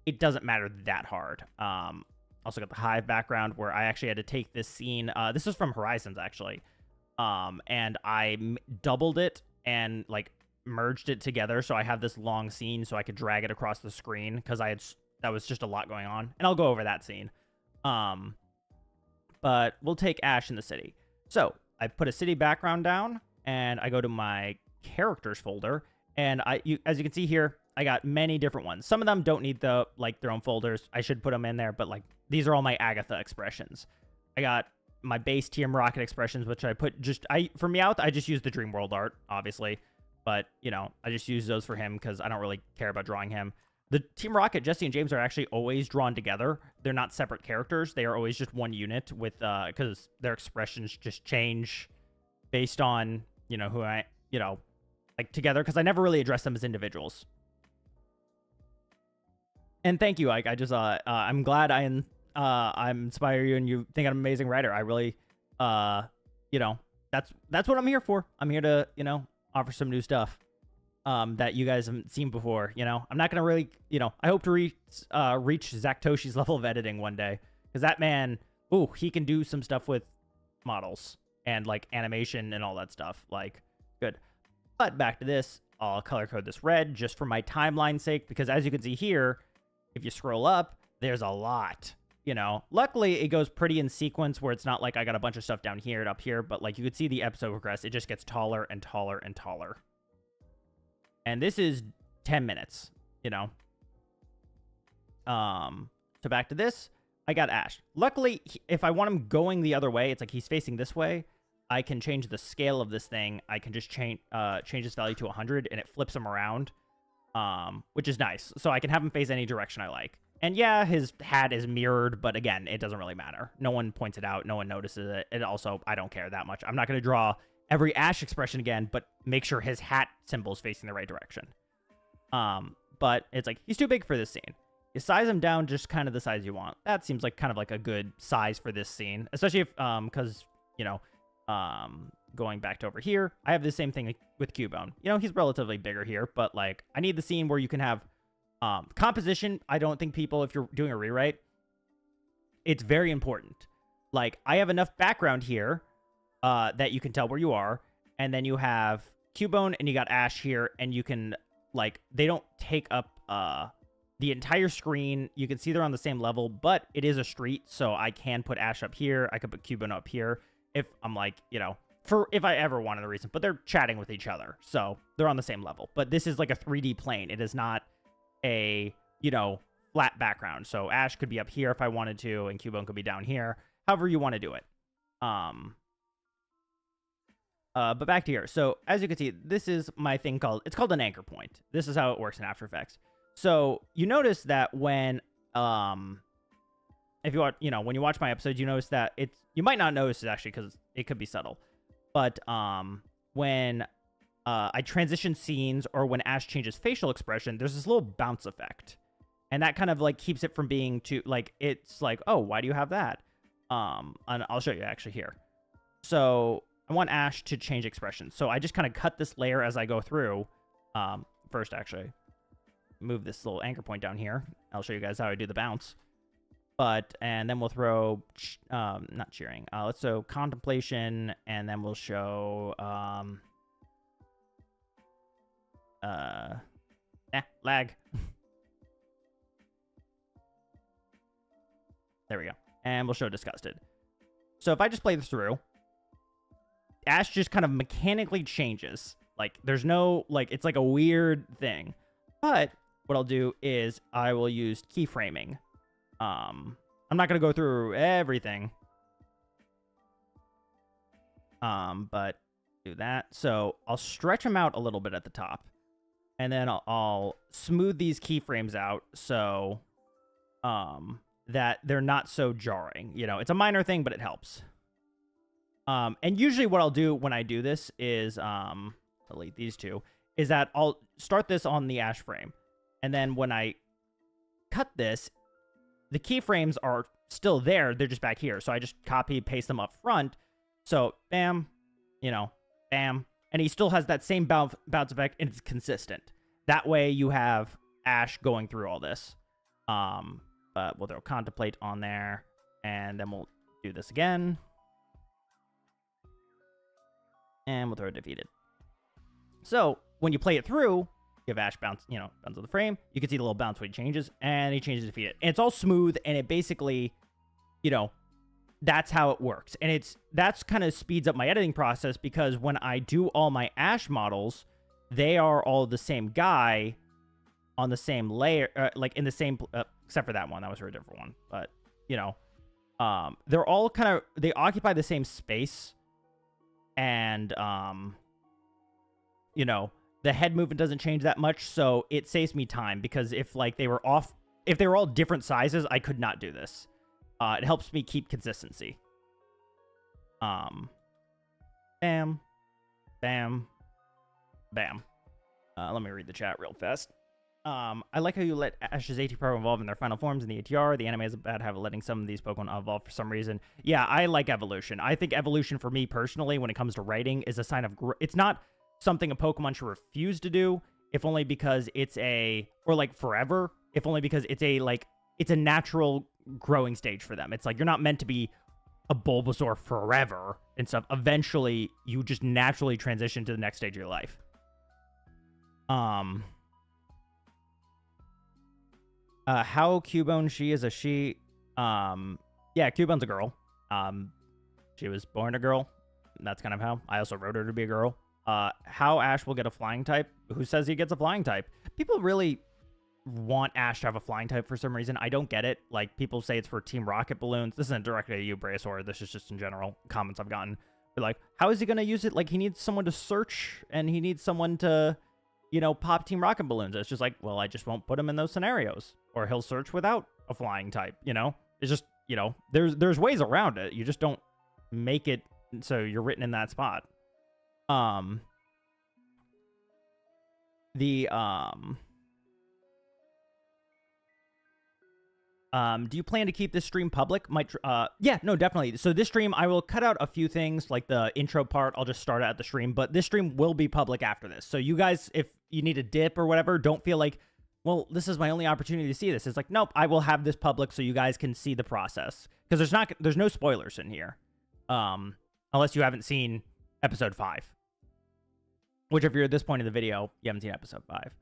it doesn't matter that hard. Also got the Hive background where I actually had to take this scene. This is from Horizons actually. And I doubled it and like merged it together. So I have this long scene so I could drag it across the screen because that was just a lot going on. And I'll go over that scene. But we'll take Ash in the city. So I put a city background down and I go to my characters folder. And as you can see here, I got many different ones. Some of them don't need their own folders. I should put them in there, but like these are all my Agatha expressions. I got my base Team Rocket expressions, which I put for Meowth, I just use the Dream World art, obviously. But, you know, I just use those for him because I don't really care about drawing him. The Team Rocket, Jesse and James are actually always drawn together. They're not separate characters. They are always just one unit with, because their expressions just change based on, you know, like together, because I never really address them as individuals. And thank you, Ike. I'm glad I inspire you and you think I'm an amazing writer. I really, you know, that's what I'm here for. I'm here to, you know, offer some new stuff that you guys haven't seen before. You know, I'm not going to really, you know, I hope to reach Zach Toshi's level of editing one day, because that man, ooh, he can do some stuff with models and like animation and all that stuff. Like, good. But back to this, I'll color code this red just for my timeline's sake, because as you can see here, if you scroll up, there's a lot. You know, luckily it goes pretty in sequence where it's not like I got a bunch of stuff down here and up here, but like you could see the episode progress. It just gets taller and taller and taller. And this is 10 minutes, you know. So back to this, I got Ash. Luckily, if I want him going the other way, it's like he's facing this way. I can change the scale of this thing. I can just change this value to 100 and it flips him around, which is nice. So I can have him face any direction I like. And yeah, his hat is mirrored, but again, it doesn't really matter. No one points it out. No one notices it. And also, I don't care that much. I'm not going to draw every Ash expression again, but make sure his hat symbol is facing the right direction. But it's like, he's too big for this scene. You size him down just kind of the size you want. That seems like kind of like a good size for this scene, especially if, because, you know, going back to over here, I have the same thing with Cubone. You know, he's relatively bigger here, but like, I need the scene where you can have composition. I don't think people, if you're doing a rewrite, it's very important. Like, I have enough background here that you can tell where you are, and then you have Cubone and you got Ash here, and you can, like, they don't take up the entire screen. You can see they're on the same level, but it is a street, so I can put Ash up here. I could put Cubone up here if I'm like, you know, for if I ever wanted a reason, but they're chatting with each other, so they're on the same level. But this is like a 3D plane. It is not a, you know, flat background. So Ash could be up here if I wanted to, and Cubone could be down here. However you want to do it. But back to here. So as you can see, this is my thing it's called an anchor point. This is how it works in After Effects. So you notice that when, if you watch, you know, when you watch my episodes, you notice that you might not notice it actually because it could be subtle. But when I transition scenes or when Ash changes facial expression, there's this little bounce effect. And that kind of like keeps it from being too, like, it's like, oh, why do you have that? And I'll show you actually here. So I want Ash to change expression. So I just kind of cut this layer as I go through. First, actually, move this little anchor point down here. I'll show you guys how I do the bounce. And then we'll throw, not cheering. Let's show contemplation, and then we'll show, lag. There we go. And we'll show disgusted. So if I just play this through, ash just kind of mechanically changes. Like, there's no, like, it's like a weird thing. But what I'll do is I will use keyframing. I'm not going to go through everything. But do that. So I'll stretch them out a little bit at the top. And then I'll smooth these keyframes out so that they're not so jarring. You know, it's a minor thing, but it helps. And usually what I'll do when I do this is, delete these two, is that I'll start this on the ash frame. And then when I cut this, the keyframes are still there. They're just back here. So I just copy, paste them up front. So bam, you know, bam. And he still has that same bounce effect, and it's consistent. That way you have ash going through all this. But we'll throw contemplate on there, and then we'll do this again. And we'll throw defeated. So when you play it through, you have ash bounce, you know, bounce of the frame. You can see the little bounce when he changes, and he changes defeated. And it's all smooth, and it basically, you know, that's how it works. And that's kind of speeds up my editing process, because when I do all my ash models, they are all the same guy on the same layer, like in the same, except for that one. That was for a different one. But, you know, they're all kind of, they occupy the same space. And, you know, the head movement doesn't change that much. So it saves me time, because if like they were off, if they were all different sizes, I could not do this. It helps me keep consistency. Bam, bam, bam. Let me read the chat real fast. I like how you let Ash's ATR evolve in their final forms in the ATR. The anime is a bad habit letting some of these Pokemon evolve for some reason. Yeah, I like evolution. I think evolution for me personally, when it comes to writing, is a sign of it's not something a Pokemon should refuse to do, if only because it's or like forever, if only because it's a natural growing stage for them. It's like you're not meant to be a Bulbasaur forever and stuff. Eventually, you just naturally transition to the next stage of your life. How Cubone she is a she. Yeah, Cubone's a girl. She was born a girl. That's kind of how. I also wrote her to be a girl. How Ash will get a flying type. Who says he gets a flying type? People really want Ash to have a flying type for some reason. I don't get it. Like, people say it's for Team Rocket balloons. This isn't directly at you, Brayosaur. This is just in general comments I've gotten. But like, how is he going to use it? Like, he needs someone to search, and he needs someone to, you know, pop Team Rocket balloons. It's just like, well, I just won't put him in those scenarios. Or he'll search without a flying type, you know? It's just, you know, there's ways around it. You just don't make it so you're written in that spot. Do you plan to keep this stream public? Yeah, no, definitely. So this stream, I will cut out a few things, like the intro part. I'll just start out the stream, but this stream will be public after this. So you guys, if you need a dip or whatever, don't feel like, well, this is my only opportunity to see this. It's like, nope, I will have this public so you guys can see the process. Because there's no spoilers in here. Unless you haven't seen episode 5. Which, if you're at this point in the video, you haven't seen episode 5.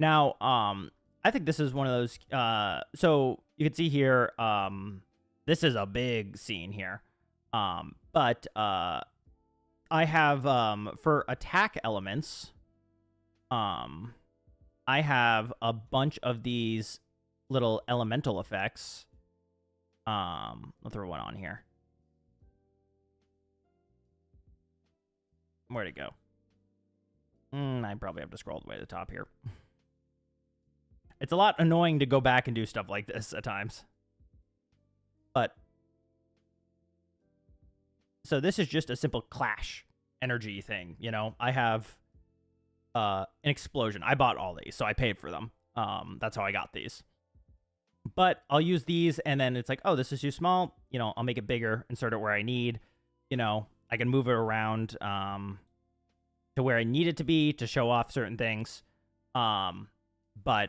Now, I think this is one of those, so you can see here, this is a big scene here. But I have, for attack elements, I have a bunch of these little elemental effects. I'll throw one on here. Where'd it go? I probably have to scroll all the way to the top here. It's a lot annoying to go back and do stuff like this at times. But, so this is just a simple clash energy thing, you know? I have an explosion. I bought all these, so I paid for them. That's how I got these. But I'll use these, and then it's like, oh, this is too small. You know, I'll make it bigger, insert it where I need. You know, I can move it around to where I need it to be to show off certain things. But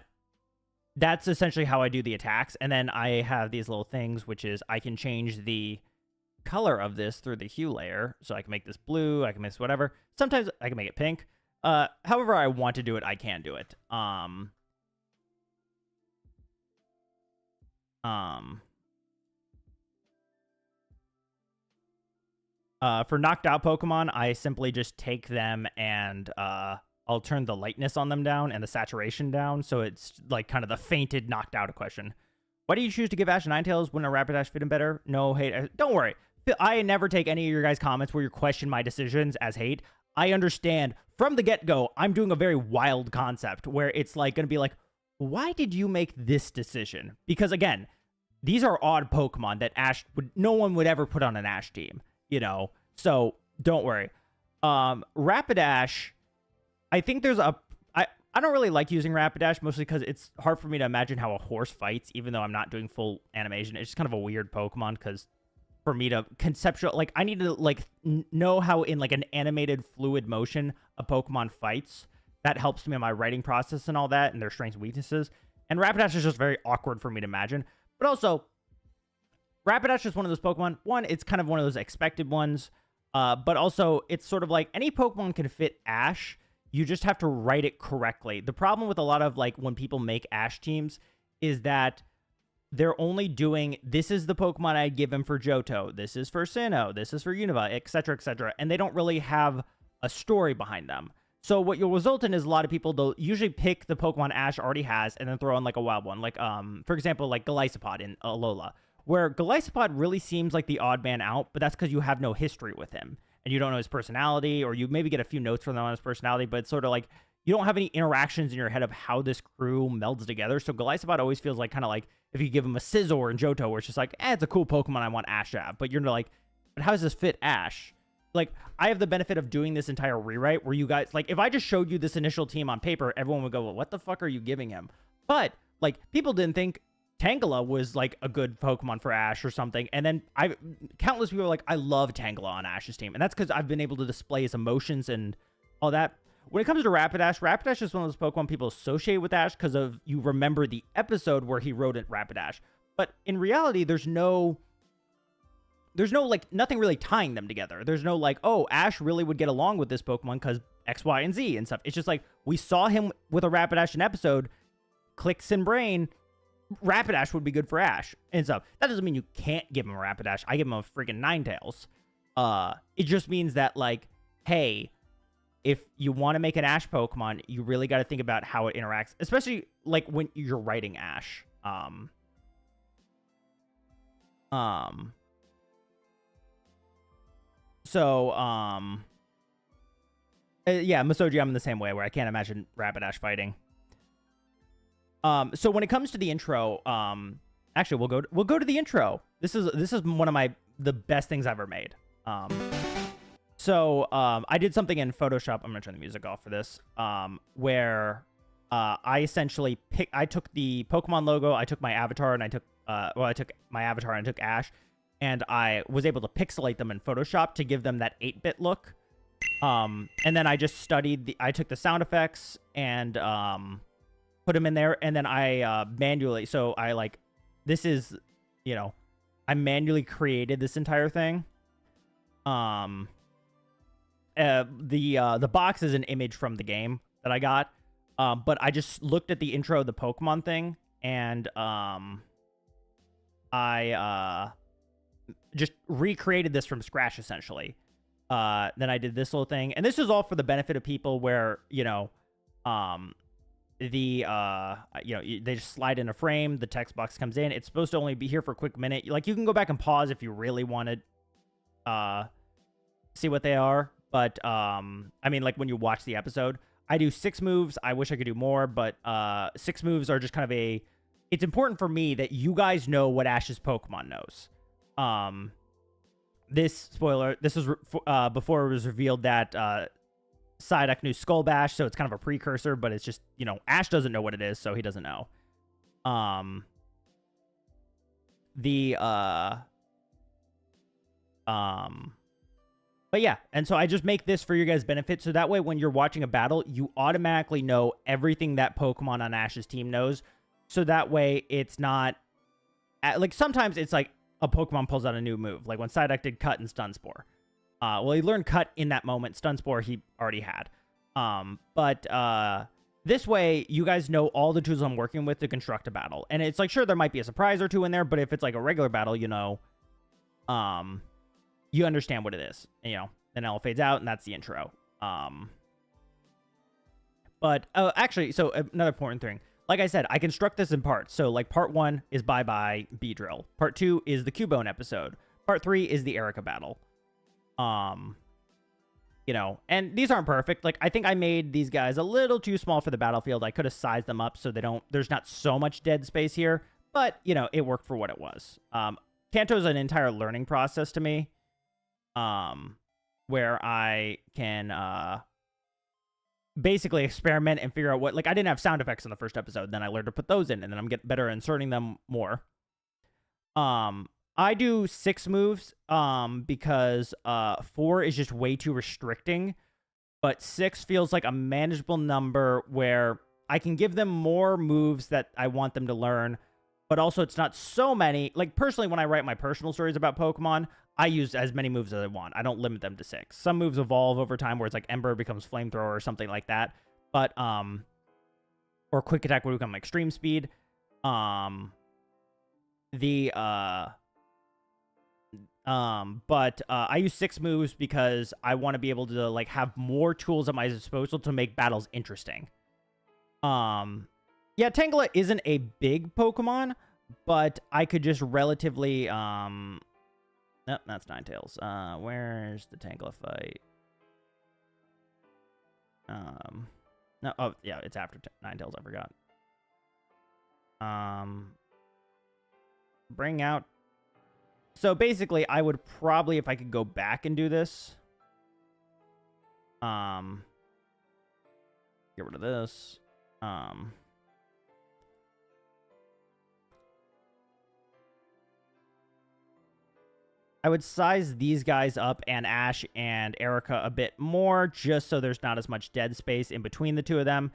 that's essentially how I do the attacks. And then I have these little things, which is I can change the color of this through the hue layer. So I can make this blue, I can make this whatever. Sometimes I can make it pink. However I want to do it, I can do it. For knocked out Pokemon, I simply just take them and I'll turn the lightness on them down and the saturation down, so it's like kind of the fainted knocked out question. Why do you choose to give Ash Ninetales when a Rapidash fit him better? No hate. Don't worry. I never take any of your guys' comments where you question my decisions as hate. I understand from the get-go, I'm doing a very wild concept where it's like going to be like, why did you make this decision? Because again, these are odd Pokemon that no one would ever put on an Ash team, you know? So don't worry. Rapidash, I think there's I don't really like using Rapidash, mostly because it's hard for me to imagine how a horse fights, even though I'm not doing full animation. It's just kind of a weird Pokemon, because for me to conceptual, like, I need to, like, know how in, like, an animated fluid motion a Pokemon fights. That helps me in my writing process and all that, and their strengths and weaknesses. And Rapidash is just very awkward for me to imagine. But also, Rapidash is one of those Pokemon. One, it's kind of one of those expected ones. But also, it's sort of like any Pokemon can fit Ash. You just have to write it correctly. The problem with a lot of, like, when people make Ash teams is that they're only doing, this is the Pokemon I'd give him for Johto, this is for Sinnoh, this is for Unova, etc., etc., and they don't really have a story behind them. So what you'll result in is a lot of people, they'll usually pick the Pokemon Ash already has and then throw in, like, a wild one. Like, for example, like Golisopod in Alola, where Golisopod really seems like the odd man out, but that's because you have no history with him. And you don't know his personality, or you maybe get a few notes from them on his personality, but it's sort of like you don't have any interactions in your head of how this crew melds together. So Golisopod always feels like kind of like if you give him a Scizor and Johto, where it's just like, it's a cool Pokemon I want Ash to have. But you're like, but how does this fit Ash? Like, I have the benefit of doing this entire rewrite where you guys, like, if I just showed you this initial team on paper, everyone would go, well, what the fuck are you giving him? But, like, people didn't think Tangela was, like, a good Pokemon for Ash or something. And then countless people are like, I love Tangela on Ash's team. And that's because I've been able to display his emotions and all that. When it comes to Rapidash, Rapidash is one of those Pokemon people associate with Ash because of, you remember the episode where he rode at Rapidash. But in reality, there's no, like, nothing really tying them together. There's no, like, oh, Ash really would get along with this Pokemon because X, Y, and Z and stuff. It's just like, we saw him with a Rapidash in episode, clicks in brain, Rapidash would be good for Ash and stuff. That doesn't mean you can't give him a Rapidash. I give him a freaking Ninetales. It just means that, like, hey, if you want to make an Ash Pokemon, you really got to think about how it interacts, especially, like, when you're writing Ash. Yeah, Masoji, I'm in the same way where I can't imagine Rapidash fighting. So when it comes to the intro, actually we'll go to the intro. This is one of the best things I've ever made. I did something in Photoshop. I'm gonna turn the music off for this. Where I essentially I took the Pokemon logo, I took my avatar, and I took my avatar and I took Ash, and I was able to pixelate them in Photoshop to give them that 8-bit look. And then I just I took the sound effects and put them in there, and then I manually, so I, like, this is, you know, I manually created this entire thing. The box is an image from the game that I got, but I just looked at the intro of the Pokemon thing, and I just recreated this from scratch, essentially. Then I did this little thing, and this is all for the benefit of people where, you know, they just slide in a frame, the text box comes in, it's supposed to only be here for a quick minute. Like, you can go back and pause if you really want to see what they are, but I mean, like, when you watch the episode, I do 6 moves. I wish I could do more, but 6 moves are just kind of it's important for me that you guys know what Ash's Pokemon knows. This was before it was revealed that Psyduck knew Skull Bash, so it's kind of a precursor, but it's just, you know, Ash doesn't know what it is, so he doesn't know. But yeah, and so I just make this for your guys' benefit, so that way when you're watching a battle, you automatically know everything that Pokemon on Ash's team knows, so that way it's not, like, sometimes it's like a Pokemon pulls out a new move, like when Psyduck did Cut and Stun Spore. Well, he learned Cut in that moment. Stun Spore he already had. But this way, you guys know all the tools I'm working with to construct a battle. And it's like, sure, there might be a surprise or two in there, but if it's like a regular battle, you know, you understand what it is. You know, then it fades out, and that's the intro. But actually, so another important thing. Like I said, I construct this in parts. So like part 1 is Bye Bye Beedrill. Part 2 is the Cubone episode. Part 3 is the Erica battle. You know, and these aren't perfect. Like I think I made these guys a little too small for the battlefield. I could have sized them up so there's not so much dead space here, but you know, it worked for what it was. Kanto is an entire learning process to me. Where I can basically experiment and figure out what, like I didn't have sound effects in the first episode, then I learned to put those in, and then I'm getting better at inserting them more. I do 6 moves because 4 is just way too restricting, but 6 feels like a manageable number where I can give them more moves that I want them to learn, but also it's not so many. Like personally, when I write my personal stories about Pokemon, I use as many moves as I want. I don't limit them to 6. Some moves evolve over time where it's like Ember becomes Flamethrower or something like that. But, or Quick Attack would become Extreme Speed. But I use 6 moves because I want to be able to like have more tools at my disposal to make battles interesting. Yeah, Tangela isn't a big Pokemon, but I could just relatively, nope, that's Ninetales. Where's the Tangela fight? No, oh, yeah, it's after Ninetales, I forgot. Bring out... So basically, I would probably, if I could go back and do this... Get rid of this. I would size these guys up and Ash and Erica a bit more, just so there's not as much dead space in between the two of them.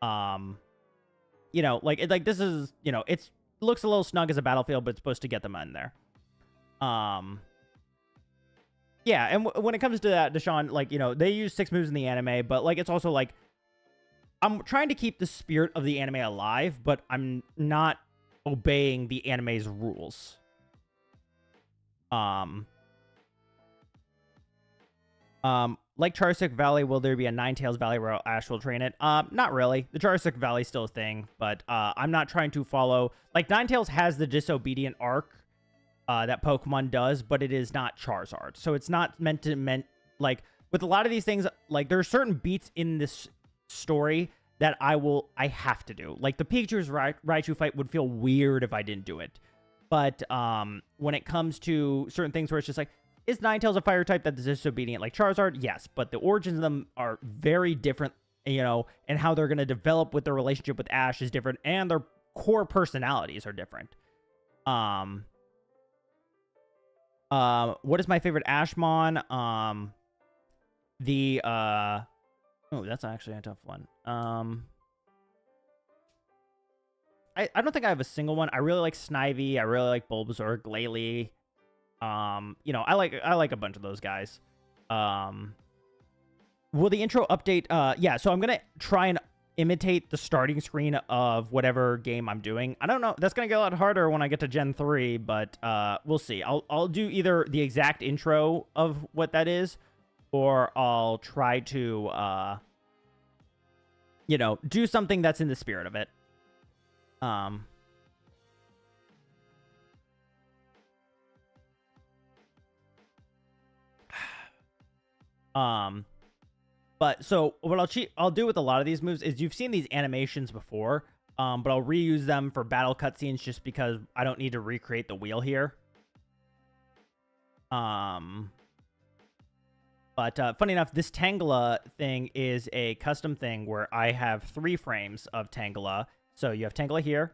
You know, like this is, you know, it looks a little snug as a battlefield, but it's supposed to get them in there. Yeah, and when it comes to that, Deshaun, like, you know, they use 6 moves in the anime, but like it's also like I'm trying to keep the spirit of the anime alive, but I'm not obeying the anime's rules. Like Charsic Valley, will there be a Ninetales Valley where Ash will train it? Not really. The Charsic Valley's still a thing, but I'm not trying to follow... Like, Ninetales has the disobedient arc that Pokemon does, but it is not Charizard. So it's not meant to... Like, with a lot of these things, like, there are certain beats in this story that I have to do. Like, the Pikachu's Raichu fight would feel weird if I didn't do it. But when it comes to certain things where it's just like, is Ninetales a fire type that is disobedient like Charizard? Yes, but the origins of them are very different, you know, and how they're going to develop with their relationship with Ash is different, and their core personalities are different. What is my favorite Ashmon? Oh, that's actually a tough one. I don't think I have a single one. I really like Snivy. I really like Bulbasaur, Glalie. You know, I like a bunch of those guys. Will the intro update? Yeah, so I'm going to try and imitate the starting screen of whatever game I'm doing. I don't know. That's going to get a lot harder when I get to Gen 3, but we'll see. I'll do either the exact intro of what that is, or I'll try to, you know, do something that's in the spirit of it. But so what I'll do with a lot of these moves is you've seen these animations before, but I'll reuse them for battle cutscenes just because I don't need to recreate the wheel here. But funny enough, this Tangela thing is a custom thing where I have 3 frames of Tangela. So you have Tangela here,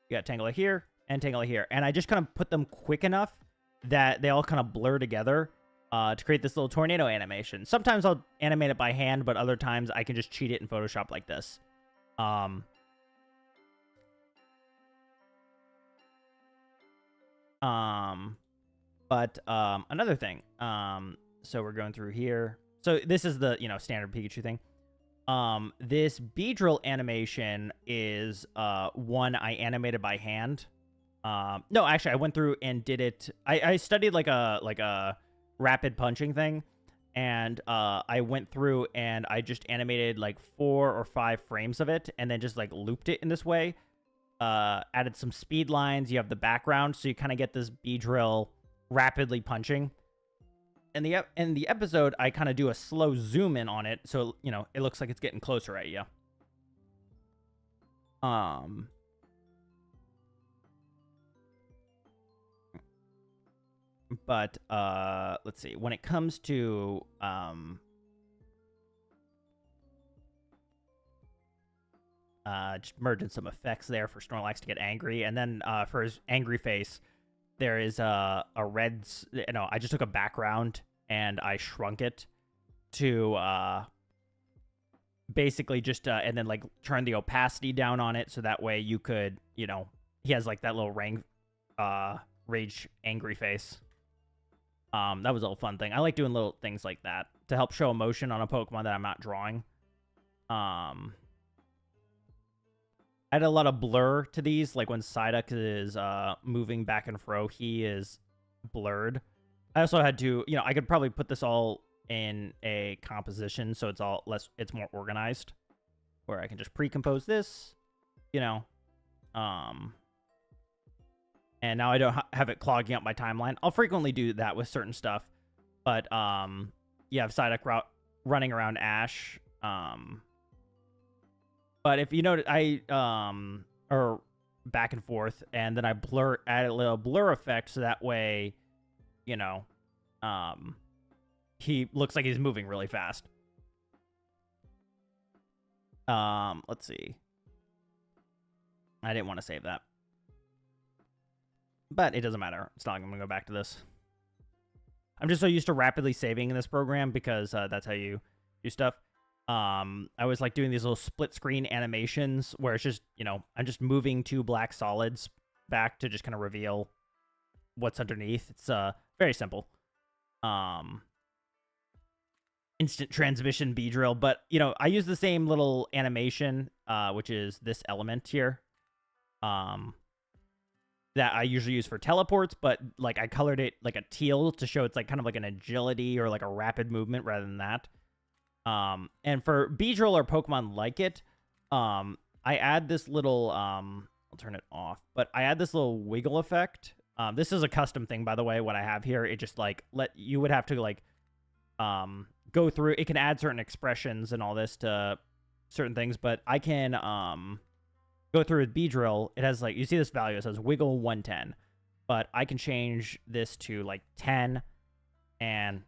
you got Tangela here, and Tangela here. And I just kind of put them quick enough that they all kind of blur together to create this little tornado animation. Sometimes I'll animate it by hand, but other times I can just cheat it in Photoshop like this. Another thing. So we're going through here. So this is the, you know, standard Pikachu thing. This Beedrill animation is one I animated by hand. No, actually, I went through and did it. I studied like a rapid punching thing, and I went through and I just animated like 4 or 5 frames of it, and then just like looped it in this way. Added some speed lines. You have the background, so you kind of get this Beedrill rapidly punching. In the episode, I kind of do a slow zoom in on it, so you know it looks like it's getting closer at you. But let's see. When it comes to just merging some effects there for Snorlax to get angry, and then for his angry face, there is a red. No, I just took a background and I shrunk it to basically just and then like turn the opacity down on it, so that way you could, you know, he has like that little rage angry face. That was a fun thing. I like doing little things like that to help show emotion on a Pokemon that I'm not drawing. I had a lot of blur to these, like when Psyduck is moving back and fro, he is blurred. I also had to, you know, I could probably put this all in a composition so it's all less, it's more organized, where I can just pre-compose this, you know, and now I don't have it clogging up my timeline. I'll frequently do that with certain stuff, but you have Psyduck running around Ash. But if you notice, I or back and forth, and then I add a little blur effect, so that way, you know, he looks like he's moving really fast. Let's see. I didn't want to save that. But it doesn't matter. It's not like I'm going to go back to this. I'm just so used to rapidly saving in this program because that's how you do stuff. I always like doing these little split screen animations where it's just, you know, I'm just moving 2 black solids back to just kind of reveal what's underneath. It's very simple. Instant transmission Beedrill. But, you know, I use the same little animation, which is this element here. That I usually use for teleports, but like I colored it like a teal to show it's like kind of like an agility or like a rapid movement rather than that. And for Beedrill or Pokemon like it, I add this little I'll turn it off, but I add this little wiggle effect. This is a custom thing, by the way. What I have here, it just like you would have to like go through. It can add certain expressions and all this to certain things, but I can go through with Beedrill. It has like, you see this value, it says wiggle 110, but I can change this to like 10, and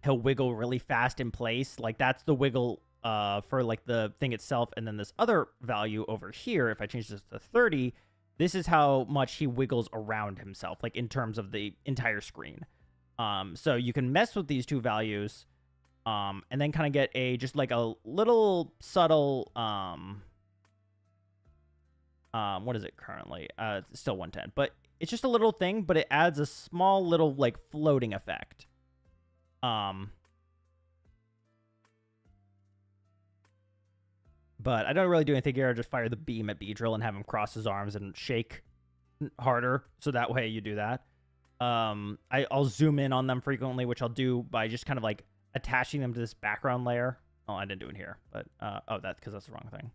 he'll wiggle really fast in place. Like that's the wiggle for like the thing itself. And then this other value over here, if I change this to 30, this is how much he wiggles around himself, like in terms of the entire screen. So you can mess with these 2 values, and then kind of get just like a little subtle, what is it currently? It's still 110, but it's just a little thing, but it adds a small little like floating effect. But I don't really do anything here. I just fire the beam at Beedrill and have him cross his arms and shake harder, so that way you do that. I'll zoom in on them frequently, which I'll do by just kind of like attaching them to this background layer. Oh, I didn't do it here, but oh, that's because that's the wrong thing.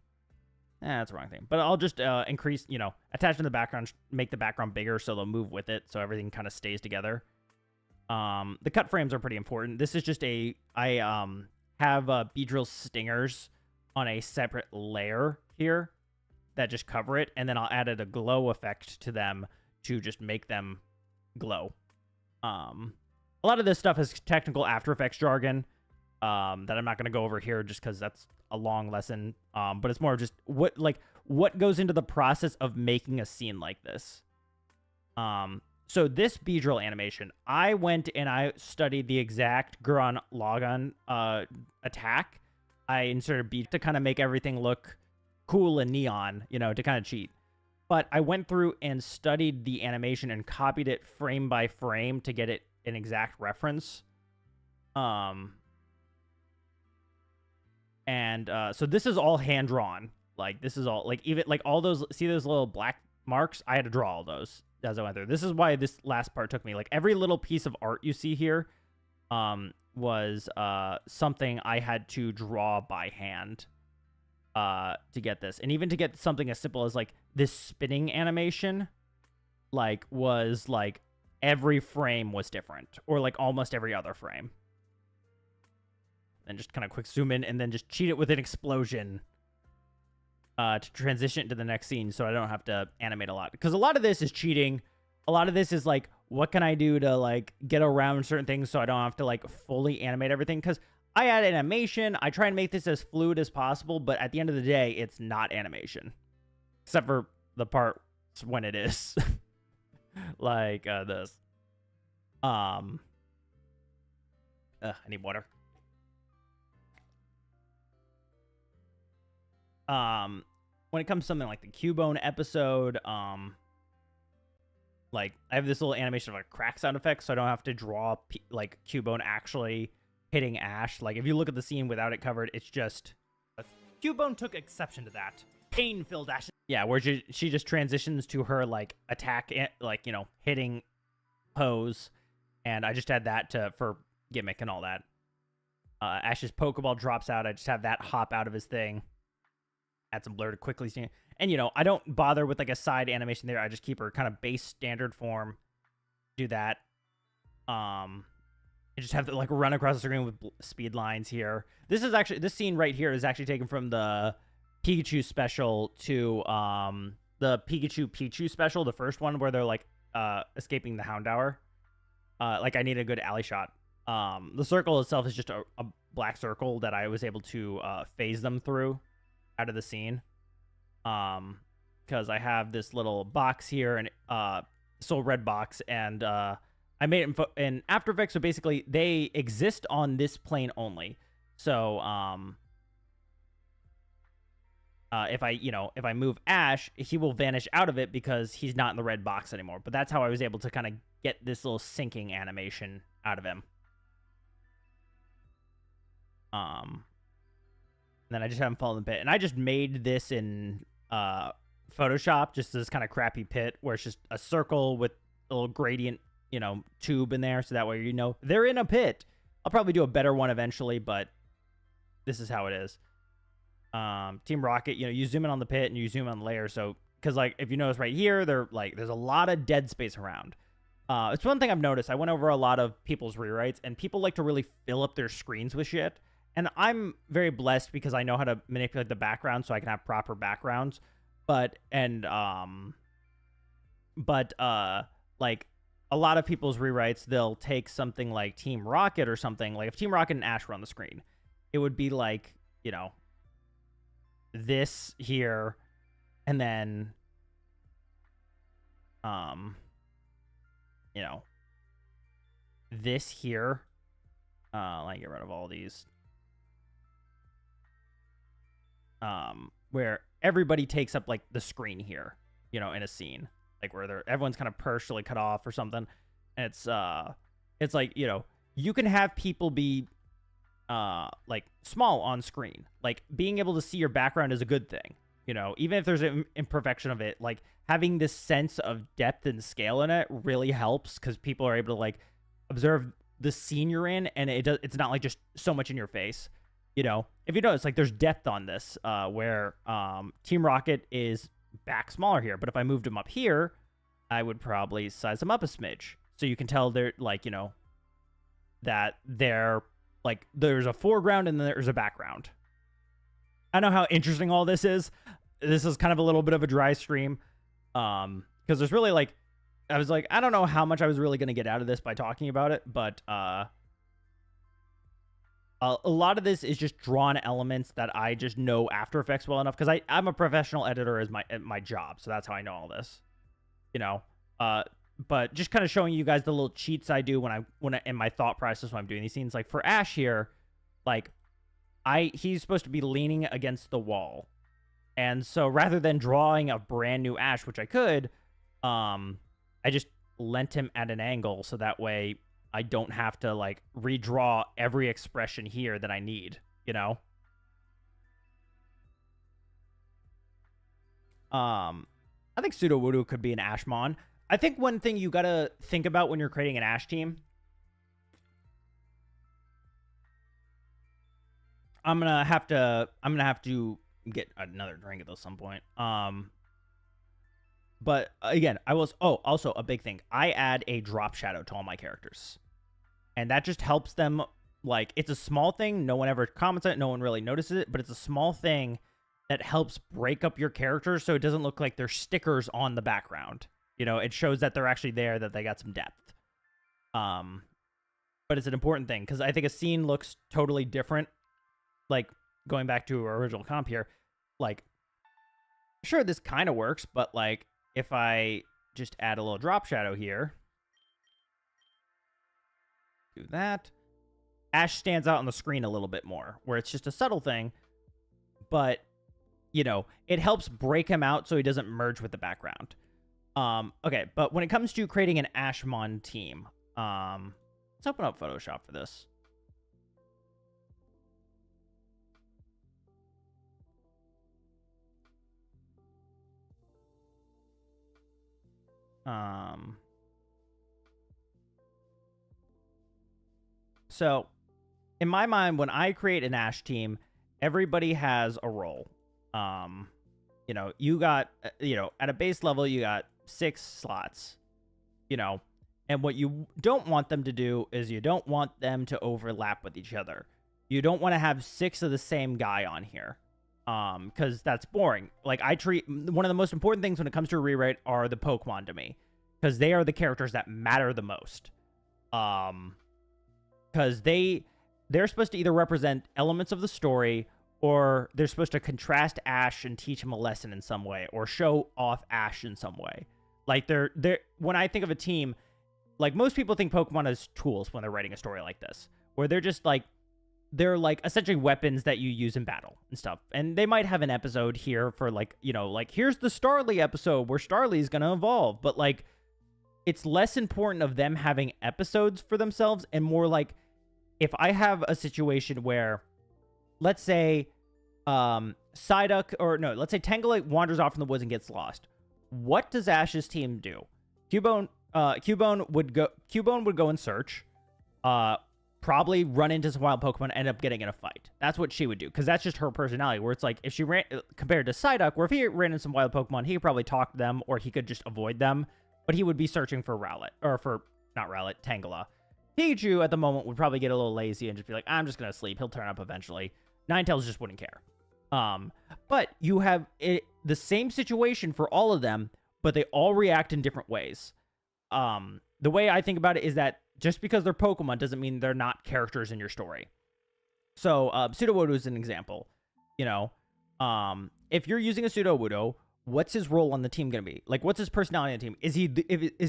That's the wrong thing. But I'll just increase, you know, attach to the background, make the background bigger so they'll move with it, so everything kind of stays together. The cut frames are pretty important. This is just I have Beedrill stingers on a separate layer here that just cover it, and then I'll add a glow effect to them to just make them glow. A lot of this stuff is technical After Effects jargon that I'm not going to go over here just because that's a long lesson, but it's more just what goes into the process of making a scene like this. So this Beedrill animation, I went and I studied the exact Gurren Lagann attack. I inserted Beedrill to kind of make everything look cool and neon, you know, to kind of cheat. But I went through and studied the animation and copied it frame by frame to get it an exact reference. And so this is all hand drawn. Like this is all like, even like all those, see those little black marks? I had to draw all those as I went through. This is why this last part took me. Like every little piece of art you see here was something I had to draw by hand to get this. And even to get something as simple as like this spinning animation, like was like every frame was different, or like almost every other frame. And just kind of quick zoom in and then just cheat it with an explosion to transition to the next scene so I don't have to animate a lot. Because a lot of this is cheating. A lot of this is like, what can I do to like get around certain things so I don't have to like fully animate everything? Because I add animation, I try and make this as fluid as possible, but at the end of the day, it's not animation. Except for the part when it is. Like this. I need water. When it comes to something like the Cubone episode, like I have this little animation of a crack sound effect, so I don't have to draw like Cubone actually hitting Ash. Like if you look at the scene without it covered, it's just Cubone took exception to that. Pain-filled Ash. Yeah, where she just transitions to her like attack, like, you know, hitting pose, and I just had that for gimmick and all that. Ash's Pokeball drops out. I just have that hop out of his thing. Add some blur to quickly see. And, you know, I don't bother with like a side animation there. I just keep her kind of base standard form. Do that. I just have to like run across the screen with speed lines here. This scene right here is actually taken from the Pikachu special to the Pikachu Pichu special, the first one where they're like escaping the Houndour. Like I need a good alley shot. The circle itself is just a black circle that I was able to phase them through out of the scene. Because I have this little box here, and Soul Red box, and I made it in After Effects. So basically, they exist on this plane only. So if I move Ash, he will vanish out of it because he's not in the red box anymore. But that's how I was able to kind of get this little sinking animation out of him. And then I just have him fall in the pit. And I just made this in Photoshop, just this kind of crappy pit where it's just a circle with a little gradient, you know, tube in there. So that way, you know, they're in a pit. I'll probably do a better one eventually, but this is how it is. Team Rocket, you know, you zoom in on the pit and you zoom in on the layer. So, because like, if you notice right here, there's a lot of dead space around. It's one thing I've noticed. I went over a lot of people's rewrites, and people like to really fill up their screens with shit. And I'm very blessed because I know how to manipulate the background so I can have proper backgrounds. Like a lot of people's rewrites, they'll take something like Team Rocket or something. Like if Team Rocket and Ash were on the screen, it would be like, you know, this here, and then, you know, this here. Let me get rid of all these. Where everybody takes up like the screen here, you know, in a scene, like where everyone's kind of partially cut off or something. And it's like, you know, you can have people be like small on screen. Like being able to see your background is a good thing, you know, even if there's an imperfection of it. Like having this sense of depth and scale in it really helps, because people are able to like observe the scene you're in, and it's not like just so much in your face. You know, if you notice, like there's depth on this, where Team Rocket is back smaller here, but if I moved him up here, I would probably size him up a smidge, so you can tell they're like, you know, that they're like there's a foreground and then there's a background. I know how interesting all this is. This is kind of a little bit of a dry stream, because there's really like, I was like, I don't know how much I was really gonna get out of this by talking about it, but a lot of this is just drawn elements that I just know After Effects well enough, because I'm a professional editor as my job, so that's how I know all this, you know. But just kind of showing you guys the little cheats I do when I in my thought process when I'm doing these scenes. Like for Ash here, like he's supposed to be leaning against the wall, and so rather than drawing a brand new Ash, which I could, I just lent him at an angle so that way I don't have to like redraw every expression here that I need, you know? I think Sudowoodo could be an Ashmon. I think one thing you gotta think about when you're creating an Ashe team. I'm gonna have to get another drink at some point. But again, also a big thing. I add a drop shadow to all my characters. And that just helps them, like, it's a small thing. No one ever comments on it. No one really notices it, but it's a small thing that helps break up your characters so it doesn't look like they're stickers on the background. You know, it shows that they're actually there, that they got some depth. But it's an important thing because I think a scene looks totally different. Like, going back to our original comp here, like, sure, this kind of works, but, like, if I just add a little drop shadow here, do that, Ashe stands out on the screen a little bit more, where it's just a subtle thing, but, you know, it helps break him out so he doesn't merge with the background. Okay, but when it comes to creating an Ashmon team, let's open up Photoshop for this. So, in my mind, when I create an Ashe team, everybody has a role. You know, you got, at a base level, you got 6 slots, and what you don't want them to do is you don't want them to overlap with each other. You don't want to have 6 of the same guy on here, because that's boring. Like, I treat, one of the most important things when it comes to a rewrite are the Pokemon to me, because they are the characters that matter the most. Because they're supposed to either represent elements of the story, or they're supposed to contrast Ashe and teach him a lesson in some way, or show off Ashe in some way. Like, they're when I think of a team, like, most people think Pokemon as tools when they're writing a story like this, where they're just like, they're like essentially weapons that you use in battle and stuff. And they might have an episode here for, like, like, here's the Starly episode where Starly's gonna evolve, but, like, it's less important of them having episodes for themselves and more like, if I have a situation where, let's say, Psyduck, or no, let's say Tangela wanders off in the woods and gets lost. What does Ashe's team do? Cubone would go and search, probably run into some wild Pokemon, end up getting in a fight. That's what she would do, because that's just her personality, where it's like, if she ran, compared to Psyduck, where if he ran into some wild Pokemon, he could probably talk to them, or he could just avoid them, but he would be searching for Rowlet, or for, not Rowlet, Tangela. Pikachu, at the moment, would probably get a little lazy and just be like, I'm just going to sleep. He'll turn up eventually. Ninetales just wouldn't care. But you have the same situation for all of them, but they all react in different ways. The way I think about it is that just because they're Pokemon doesn't mean they're not characters in your story. So, Sudowoodo is an example. If you're using a Sudowoodo, what's his role on the team going to be? Like, what's his personality on the team? Is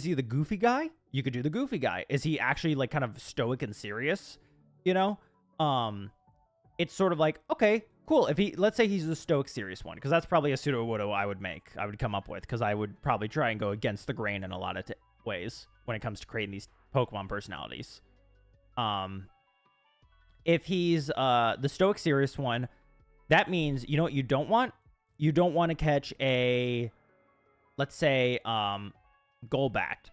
he the goofy guy? You could do the goofy guy. Is he actually, like, kind of stoic and serious? It's sort of like, okay, cool. Let's say he's the stoic serious one, because that's probably a Sudowoodo I would come up with, because I would probably try and go against the grain in a lot of ways when it comes to creating these Pokemon personalities. If he's the stoic serious one, that means, you know what you don't want? You don't want to catch a, let's say, Golbat.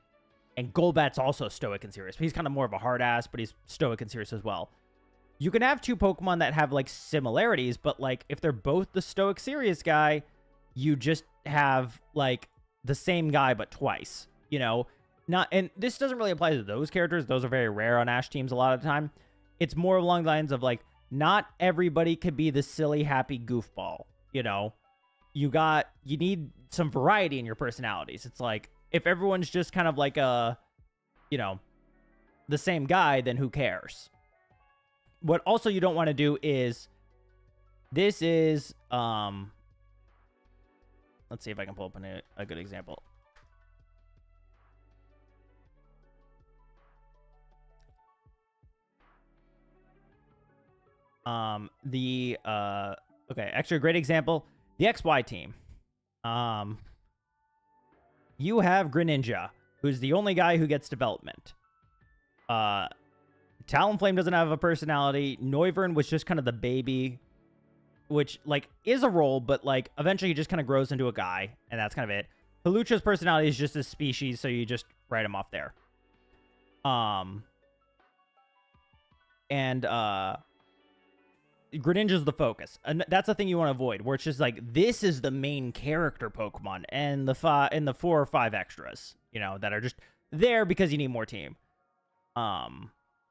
And Golbat's also stoic and serious. He's kind of more of a hard ass, but he's stoic and serious as well. You can have 2 Pokemon that have, like, similarities, but, like, if they're both the stoic serious guy, you just have, like, the same guy but twice, and this doesn't really apply to those characters. Those are very rare on Ashe teams a lot of the time. It's more along the lines of, like, not everybody could be the silly, happy goofball, You need some variety in your personalities. It's like, if everyone's just kind of like the same guy, then who cares? What also you don't want to do is, let's see if I can pull up a good example. Okay, actually a great example, the XY team. You have Greninja, who's the only guy who gets development. Talonflame doesn't have a personality. Noivern was just kind of the baby, which, like, is a role, but, like, eventually he just kind of grows into a guy, and that's kind of it. Hawlucha's personality is just a species, so you just write him off there. And Greninja's the focus, and that's the thing you want to avoid, where it's just like, this is the main character Pokemon, and the 4 or 5 extras, you know, that are just there because you need more team.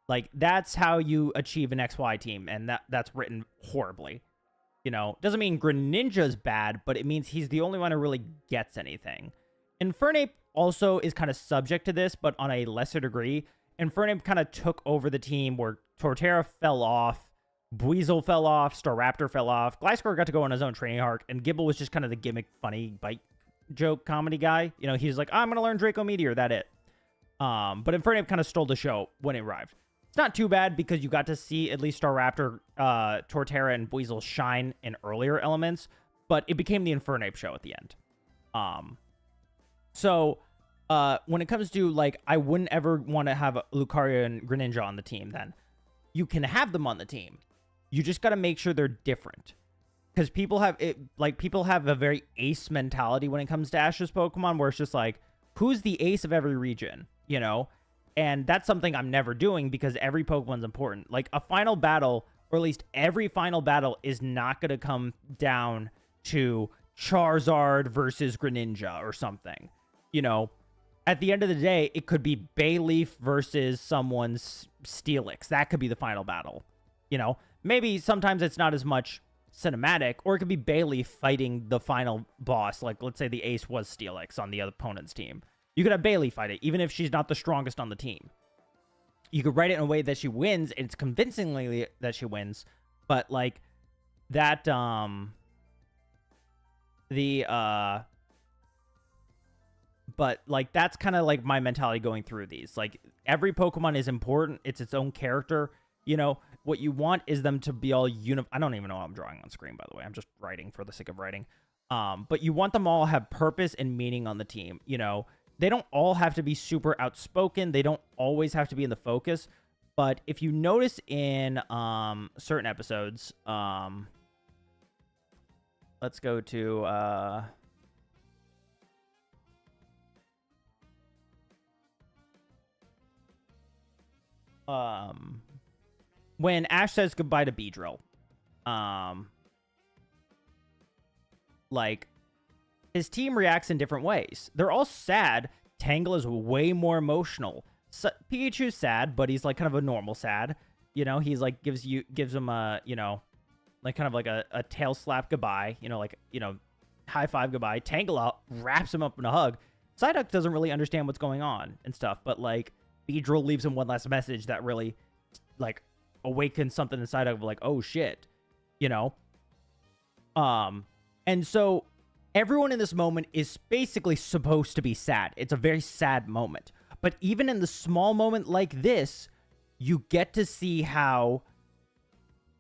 Like, that's how you achieve an XY team, and that's written horribly. You know, doesn't mean Greninja's bad, but it means he's the only one who really gets anything. Infernape also is kind of subject to this, but on a lesser degree. Infernape kind of took over the team where Torterra fell off, Buizel fell off, Staraptor fell off, Gliscor got to go on his own training arc, and Gible was just kind of the gimmick, funny, bite joke comedy guy. You know, he's like, I'm going to learn Draco Meteor, that it. But Infernape kind of stole the show when it arrived. It's not too bad because you got to see at least Staraptor, Torterra, and Buizel shine in earlier elements, but it became the Infernape show at the end. So when it comes to, like, I wouldn't ever want to have Lucario and Greninja on the team then. You can have them on the team. You just got to make sure they're different. Because people have a very ace mentality when it comes to Ash's Pokemon, where it's just like, who's the ace of every region, you know? And that's something I'm never doing because every Pokemon's important. Like, a final battle, or at least every final battle, is not going to come down to Charizard versus Greninja or something. You know, at the end of the day, it could be Bayleaf versus someone's Steelix. That could be the final battle. You know, maybe sometimes it's not as much cinematic, or it could be Bayleaf fighting the final boss. Like, let's say the ace was Steelix on the other opponent's team. You could have Bayleaf fight it, even if she's not the strongest on the team. You could write it in a way that she wins, and it's convincingly that she wins, but, like, that, but, like, that's kind of, like, my mentality going through these. Like, every Pokemon is important. It's its own character. You know, what you want is them to be all I don't even know what I'm drawing on screen, by the way. I'm just writing for the sake of writing. But you want them all to have purpose and meaning on the team, you know? They don't all have to be super outspoken. They don't always have to be in the focus. But if you notice in certain episodes, let's go to when Ash says goodbye to Beedrill, like, his team reacts in different ways. They're all sad. Tangle is way more emotional. So, Pikachu's sad, but he's like kind of a normal sad. You know, he's like gives him a, you know, like kind of like a tail slap goodbye. You know, like, you know, high five goodbye. Tangle out, wraps him up in a hug. Psyduck doesn't really understand what's going on and stuff, but like Beedrill leaves him one last message that really like awakens something inside of like, oh shit, you know. And so everyone in this moment is basically supposed to be sad. It's a very sad moment. But even in the small moment like this, you get to see how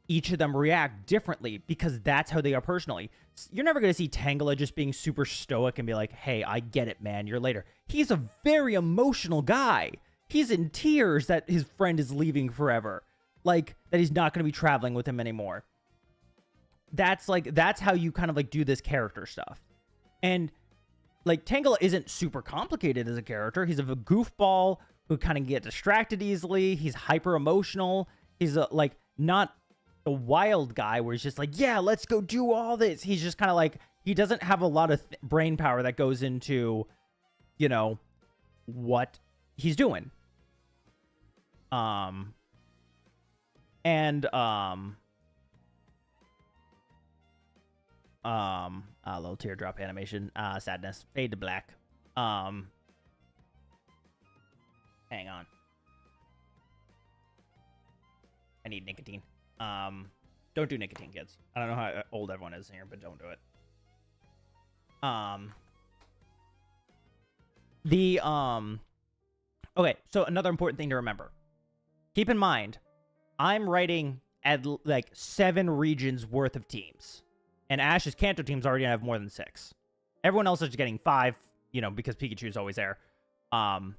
each of them react differently because that's how they are personally. You're never going to see Tangela just being super stoic and be like, hey, I get it, man. You're later. He's a very emotional guy. He's in tears that his friend is leaving forever. Like, that he's not going to be traveling with him anymore. That's how you kind of like do this character stuff. And like Tangela isn't super complicated as a character. He's a goofball who kind of get distracted easily. He's hyper emotional. He's like not a wild guy where he's just like, yeah, let's go do all this. He's just kind of like, he doesn't have a lot of brain power that goes into, you know, what he's doing. A little teardrop animation, sadness, fade to black. Hang on. I need nicotine. Don't do nicotine, kids. I don't know how old everyone is here, but don't do it. Okay, so another important thing to remember. Keep in mind, I'm writing at like 7 regions worth of teams. And Ash's Kanto teams already have more than 6. Everyone else is just getting 5, you know, because Pikachu's always there. But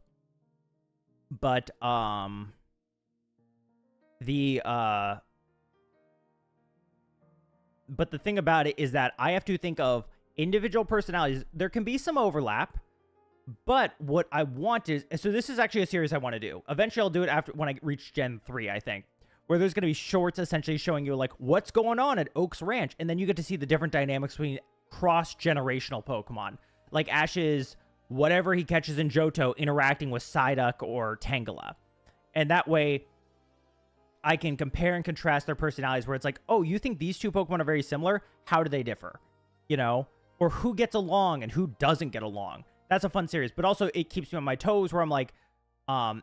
the thing about it is that I have to think of individual personalities, there can be some overlap, but what I want is, so this is actually a series I want to do. Eventually I'll do it after when I reach Gen 3, I think, where there's going to be shorts essentially showing you like what's going on at Oaks Ranch, and then you get to see the different dynamics between cross-generational Pokemon, like Ash's whatever he catches in Johto interacting with Psyduck or Tangela. And that way I can compare and contrast their personalities where it's like, oh, you think these two Pokemon are very similar? How do they differ? You know? Or who gets along and who doesn't get along. That's a fun series. But also it keeps me on my toes where I'm like,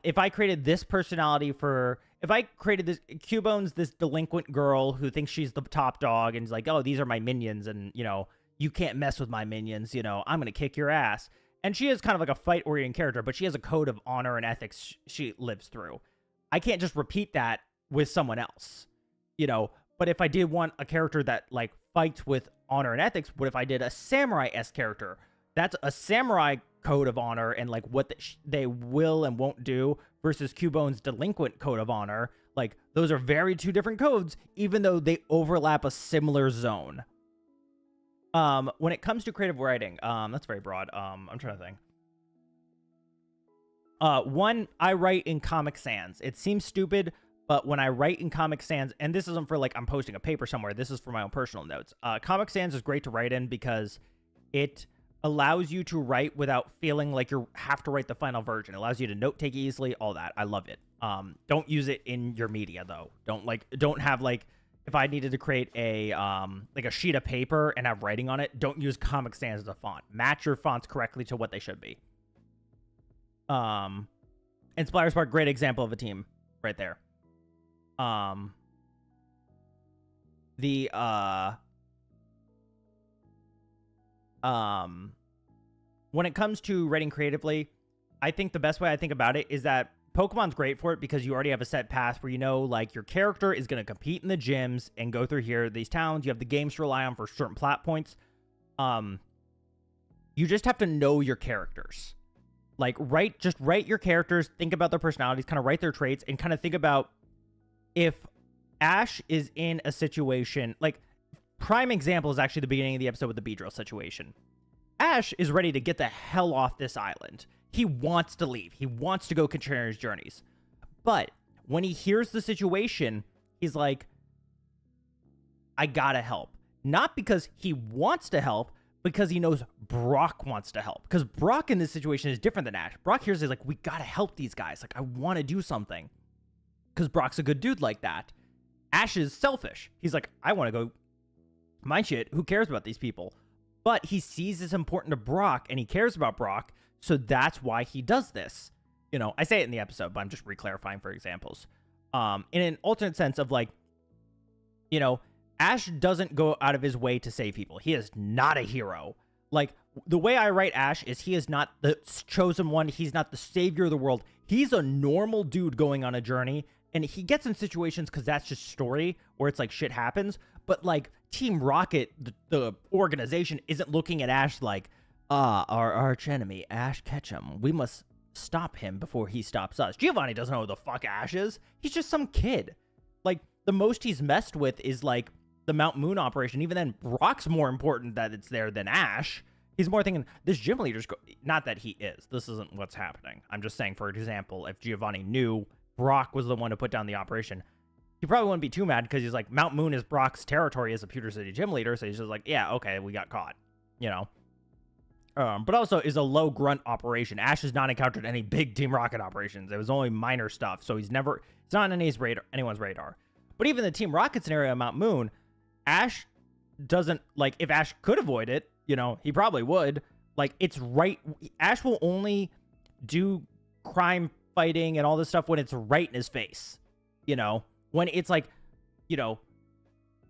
if I created this personality if I created this, Cubone's this delinquent girl who thinks she's the top dog and is like, oh, these are my minions and, you know, you can't mess with my minions, you know, I'm going to kick your ass. And she is kind of like a fight-oriented character, but she has a code of honor and ethics she lives through. I can't just repeat that with someone else, you know? But if I did want a character that, like, fights with honor and ethics, what if I did a samurai-esque character? That's a samurai code of honor and, like, what they will and won't do versus Cubone's delinquent code of honor. Like, those are very two different codes, even though they overlap a similar zone. When it comes to creative writing, that's very broad. I'm trying to think. One, I write in Comic Sans. It seems stupid, but when I write in Comic Sans, and this isn't for like I'm posting a paper somewhere, this is for my own personal notes. Comic Sans is great to write in because it allows you to write without feeling like you have to write the final version. It allows you to note take easily, all that. I love it. Don't use it in your media though. Don't have like, if I needed to create a like a sheet of paper and have writing on it, don't use Comic Sans as a font. Match your fonts correctly to what they should be. And Splatter Spark, great example of a team right there. When it comes to writing creatively, I think the best way I think about it is that Pokemon's great for it because you already have a set path where you know, like, your character is going to compete in the gyms and go through here, these towns. You have the games to rely on for certain plot points. You just have to know your characters. Like, just write your characters, think about their personalities, kind of write their traits, and kind of think about if Ash is in a situation, like, prime example is actually the beginning of the episode with the Beedrill situation. Ash is ready to get the hell off this island. He wants to leave. He wants to go continue his journeys. But when he hears the situation, he's like, I gotta help. Not because he wants to help, because he knows Brock wants to help. Because Brock in this situation is different than Ash. Brock hears, he's like, we gotta help these guys. Like, I want to do something. Because Brock's a good dude like that. Ash is selfish. He's like, I want to go my shit. Who cares about these people? But he sees it's important to Brock, and he cares about Brock. So that's why he does this. You know, I say it in the episode, but I'm just re-clarifying for examples. In an alternate sense of like, you know, Ash doesn't go out of his way to save people. He is not a hero. Like, the way I write Ash is he is not the chosen one. He's not the savior of the world. He's a normal dude going on a journey, and he gets in situations because that's just story where it's like shit happens. But like Team Rocket, the organization, isn't looking at Ash like, our arch enemy, Ash Ketchum. We must stop him before he stops us. Giovanni doesn't know who the fuck Ash is. He's just some kid. Like, the most he's messed with is like the Mount Moon operation. Even then, Brock's more important that it's there than Ash. He's more thinking, this gym leader's not that he is. This isn't what's happening. I'm just saying, for example, if Giovanni knew Brock was the one to put down the operation, he probably wouldn't be too mad because he's like, Mount Moon is Brock's territory as a Pewter City gym leader. So he's just like, yeah, okay, we got caught, you know? But also is a low grunt operation. Ash has not encountered any big Team Rocket operations. It was only minor stuff. So it's not on anyone's radar. But even the Team Rocket scenario at Mount Moon, Ash doesn't, like, if Ash could avoid it, you know, he probably would. Like, it's right. Ash will only do crime fighting and all this stuff when it's right in his face. You know, when it's like, you know,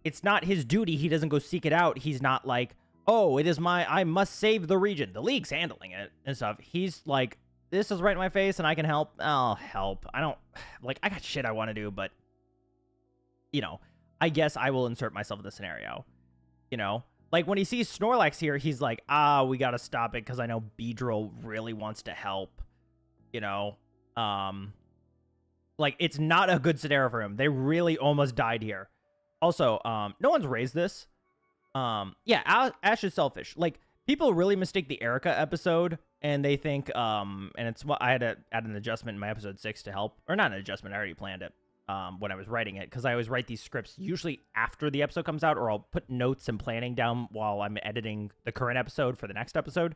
it's not his duty. He doesn't go seek it out. He's not like, oh, I must save the region. The league's handling it and stuff. He's like, this is right in my face and I can help. I'll help. I got shit I want to do, but, you know, I guess I will insert myself in the scenario, you know? Like, when he sees Snorlax here, he's like, we got to stop it because I know Beedrill really wants to help, you know? Like, it's not a good scenario for him. They really almost died here. Also, no one's raised this. Yeah, Ash is selfish. Like, people really mistake the Erica episode, and they think, and it's what I had to add an adjustment in my episode 6 to help, or not an adjustment, I already planned it, when I was writing it, because I always write these scripts usually after the episode comes out, or I'll put notes and planning down while I'm editing the current episode for the next episode.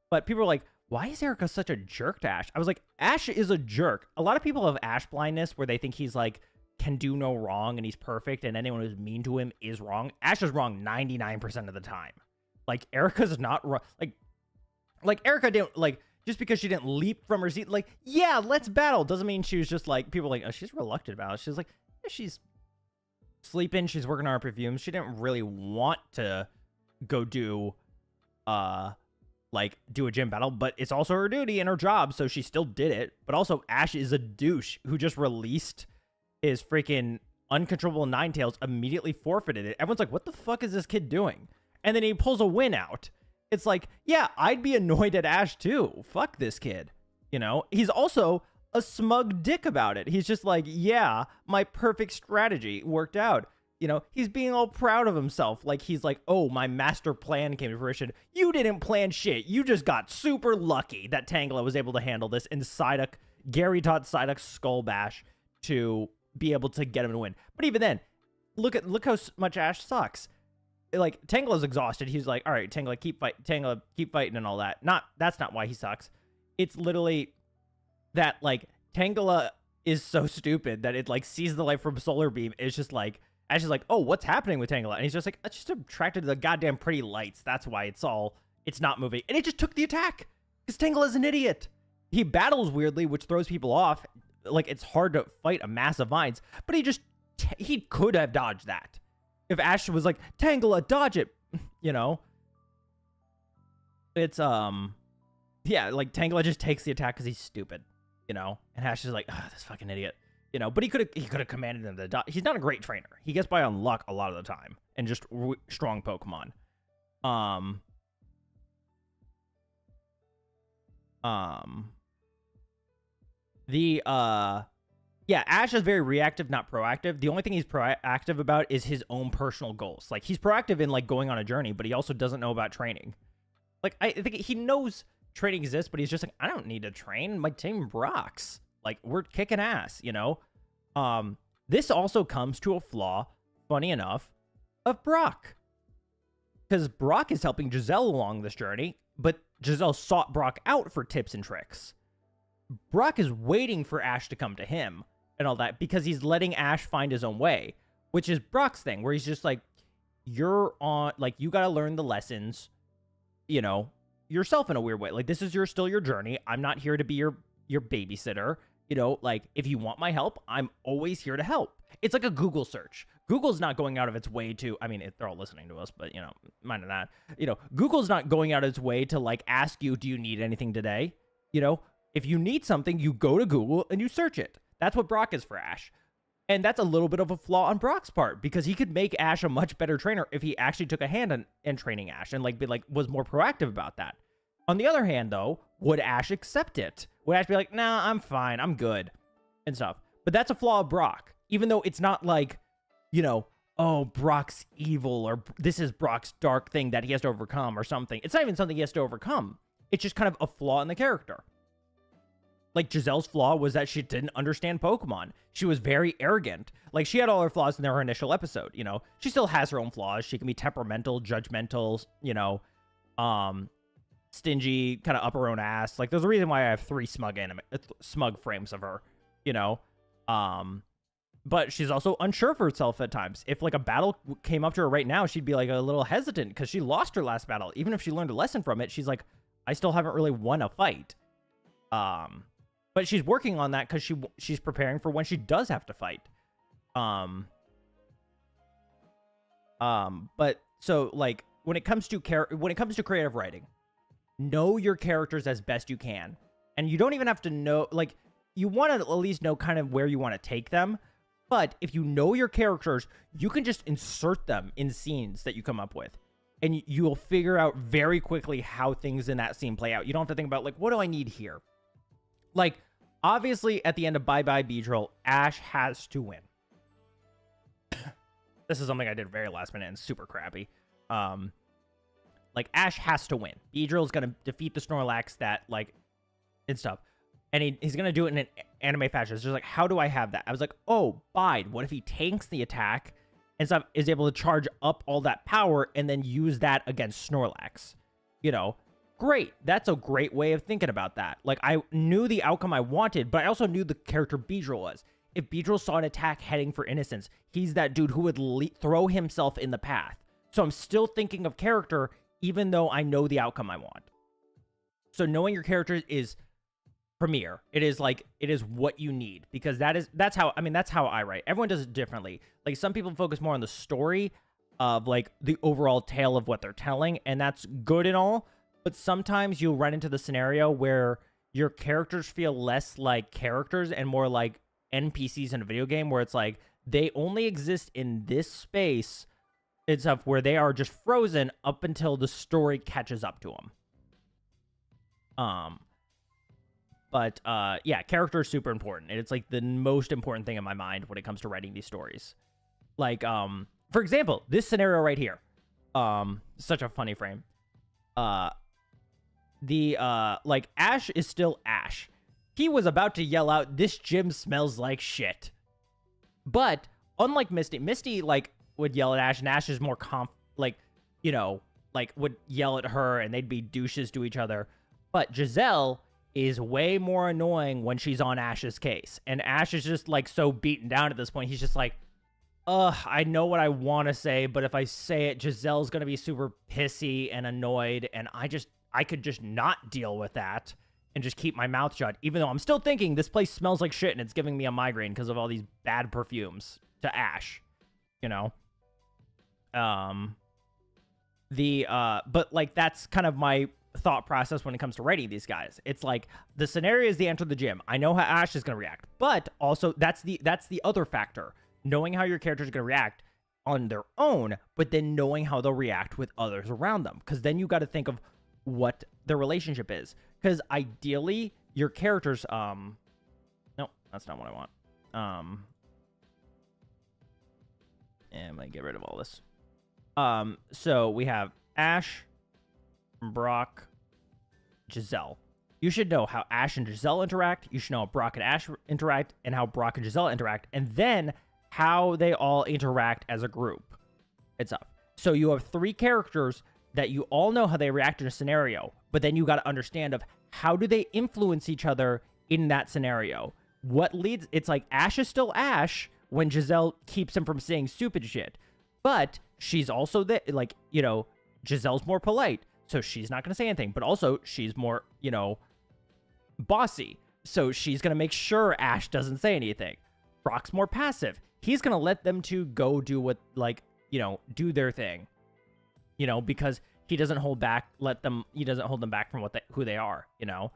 But people are like, why is Erica such a jerk to Ash? I was like, Ash is a jerk. A lot of people have Ash blindness, where they think he's like, can do no wrong and he's perfect, and anyone who's mean to him is wrong. Ash is wrong 99% of the time. Like, Erica's not wrong. Like Erica didn't, like, just because she didn't leap from her seat, like, yeah, let's battle, doesn't mean she was just like, people like, oh, she's reluctant about it. She's like, yeah, she's sleeping, she's working on her perfumes. She didn't really want to go do do a gym battle, but it's also her duty and her job, so she still did it. But also, Ash is a douche who just released his freaking uncontrollable Ninetales, immediately forfeited it. Everyone's like, what the fuck is this kid doing? And then he pulls a win out. It's like, yeah, I'd be annoyed at Ash too. Fuck this kid. You know, he's also a smug dick about it. He's just like, yeah, my perfect strategy worked out. You know, he's being all proud of himself. Like, he's like, oh, my master plan came to fruition. You didn't plan shit. You just got super lucky that Tangela was able to handle this, and Psyduck, Gary taught Psyduck Skull Bash to be able to get him to win. But even then, look how much Ash sucks. Like, Tangela's exhausted. He's like, all right, Tangela, keep fighting and all that. That's not why he sucks. It's literally that, like, Tangela is so stupid that it, like, sees the light from Solar Beam. It's just like, Ash is like, oh, what's happening with Tangela? And he's just like, it's just attracted to the goddamn pretty lights. That's why it's not moving. And it just took the attack because Tangela's an idiot. He battles weirdly, which throws people off. Like, it's hard to fight a mass of vines, but he could have dodged that. If Ash was like, Tangela, dodge it, you know? It's, yeah, like, Tangela just takes the attack because he's stupid, you know? And Ash is like, oh, this fucking idiot, you know? But he could have commanded him to dodge. He's not a great trainer. He gets by on luck a lot of the time and just strong Pokemon. Yeah, Ash is very reactive, not proactive. The only thing he's proactive about is his own personal goals. Like, he's proactive in, like, going on a journey, but he also doesn't know about training. Like, I think he knows training exists, but he's just like, I don't need to train. My team rocks. Like, we're kicking ass, you know? This also comes to a flaw, funny enough, of Brock. Because Brock is helping Giselle along this journey, but Giselle sought Brock out for tips and tricks. Brock is waiting for Ash to come to him and all that because he's letting Ash find his own way, which is Brock's thing, where he's just like, you're on, like, you got to learn the lessons, you know, yourself in a weird way. Like, this is still your journey. I'm not here to be your babysitter. You know, like, if you want my help, I'm always here to help. It's like a Google search. Google's not going out of its way to, I mean, they're all listening to us, but, you know, mind that. You know, Google's not going out of its way to, like, ask you, do you need anything today? You know, if you need something, you go to Google and you search it. That's what Brock is for Ash. And that's a little bit of a flaw on Brock's part, because he could make Ash a much better trainer if he actually took a hand in training Ash and, like, was more proactive about that. On the other hand, though, would Ash accept it? Would Ash be like, nah, I'm fine, I'm good, and stuff? But that's a flaw of Brock, even though it's not like, you know, oh, Brock's evil, or this is Brock's dark thing that he has to overcome or something. It's not even something he has to overcome. It's just kind of a flaw in the character. Like, Giselle's flaw was that she didn't understand Pokemon. She was very arrogant. Like, she had all her flaws in her initial episode, you know? She still has her own flaws. She can be temperamental, judgmental, you know, stingy, kind of up her own ass. Like, there's a reason why I have 3 smug frames of her, you know? But she's also unsure of herself at times. If, like, a battle came up to her right now, she'd be, like, a little hesitant because she lost her last battle. Even if she learned a lesson from it, she's like, I still haven't really won a fight. But she's working on that because she's preparing for when she does have to fight. But so, like, when it comes to creative writing, know your characters as best you can, and you don't even have to know, like, you want to at least know kind of where you want to take them. But if you know your characters, you can just insert them in scenes that you come up with, and you'll figure out very quickly how things in that scene play out. You don't have to think about, like, what do I need here? Like, obviously, at the end of Bye Bye Beedrill, Ash has to win. This is something I did very last minute and super crappy. Like Ash has to win. Beedrill's gonna defeat the Snorlax that like and stuff. And he's gonna do it in an anime fashion. It's just like, how do I have that? I was like, oh, Bide. What if he tanks the attack and stuff, is able to charge up all that power and then use that against Snorlax? You know, great. That's a great way of thinking about that. Like, I knew the outcome I wanted, but I also knew the character Beedrill was. If Beedrill saw an attack heading for Innocence, he's that dude who would throw himself in the path. So I'm still thinking of character, even though I know the outcome I want. So knowing your character is premier. It is what you need, because that's how I write. Everyone does it differently. Like, some people focus more on the story of like the overall tale of what they're telling, and that's good and all, but sometimes you'll run into the scenario where your characters feel less like characters and more like NPCs in a video game, where it's like they only exist in this space and stuff, where they are just frozen up until the story catches up to them. But yeah, character is super important. And it's like the most important thing in my mind when it comes to writing these stories. Like, for example, this scenario right here. Such a funny frame. Like, Ash is still Ash. He was about to yell out, "This gym smells like shit." But unlike Misty, like, would yell at Ash, and Ash is more would yell at her, and they'd be douches to each other. But Giselle is way more annoying when she's on Ash's case. And Ash is just, like, so beaten down at this point. He's just like, I know what I want to say, but if I say it, Giselle's going to be super pissy and annoyed, and I could just not deal with that and just keep my mouth shut, even though I'm still thinking this place smells like shit and it's giving me a migraine because of all these bad perfumes to Ash, you know? But, like, that's kind of my thought process when it comes to writing these guys. It's like, the scenario is the enter the gym. I know how Ash is going to react, but also that's the other factor, knowing how your character is going to react on their own, but then knowing how they'll react with others around them, because then you got to think of what the relationship is, because ideally your characters no, that's not what I want. And I'm gonna get rid of all this. So we have Ash, Brock, Giselle. You should know how Ash and Giselle interact. You should know how Brock and Ash interact, and how Brock and Giselle interact, and then how they all interact as a group. It's up. So you have 3 characters that you all know how they react in a scenario, but then you got to understand of how do they influence each other in that scenario. What leads? It's like Ash is still Ash when Giselle keeps him from saying stupid shit, but she's also like, you know, Giselle's more polite, so she's not going to say anything, but also she's more, you know, bossy, so she's going to make sure Ash doesn't say anything. Brock's more passive. He's going to let them two go do what, like, you know, do their thing, you know, because he doesn't hold back, he doesn't hold them back from who they are, you know?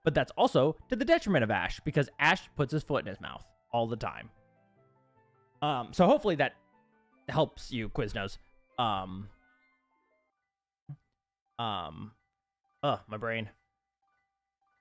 But that's also to the detriment of Ash, because Ash puts his foot in his mouth all the time. So hopefully that helps you, Quiznos. My brain.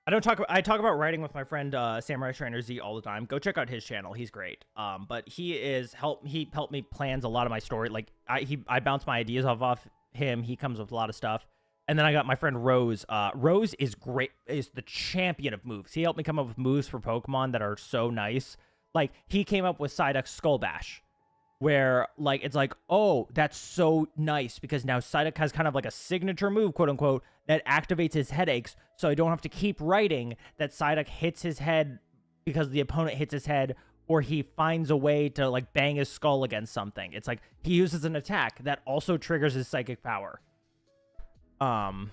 I talk about writing with my friend Samurai Trainer Z all the time. Go check out his channel. He's great. But he helped me plans a lot of my story. Like, I bounce my ideas off him. He comes with a lot of stuff. And then I got my friend Rose. Rose is great, is the champion of moves. He helped me come up with moves for Pokemon that are so nice. Like, he came up with Psyduck's Skull Bash, where, like, it's like, oh, that's so nice, because now Psyduck has kind of like a signature move, quote unquote, that activates his headaches, so I don't have to keep writing that Psyduck hits his head because the opponent hits his head, or he finds a way to, like, bang his skull against something. It's like he uses an attack that also triggers his psychic power. But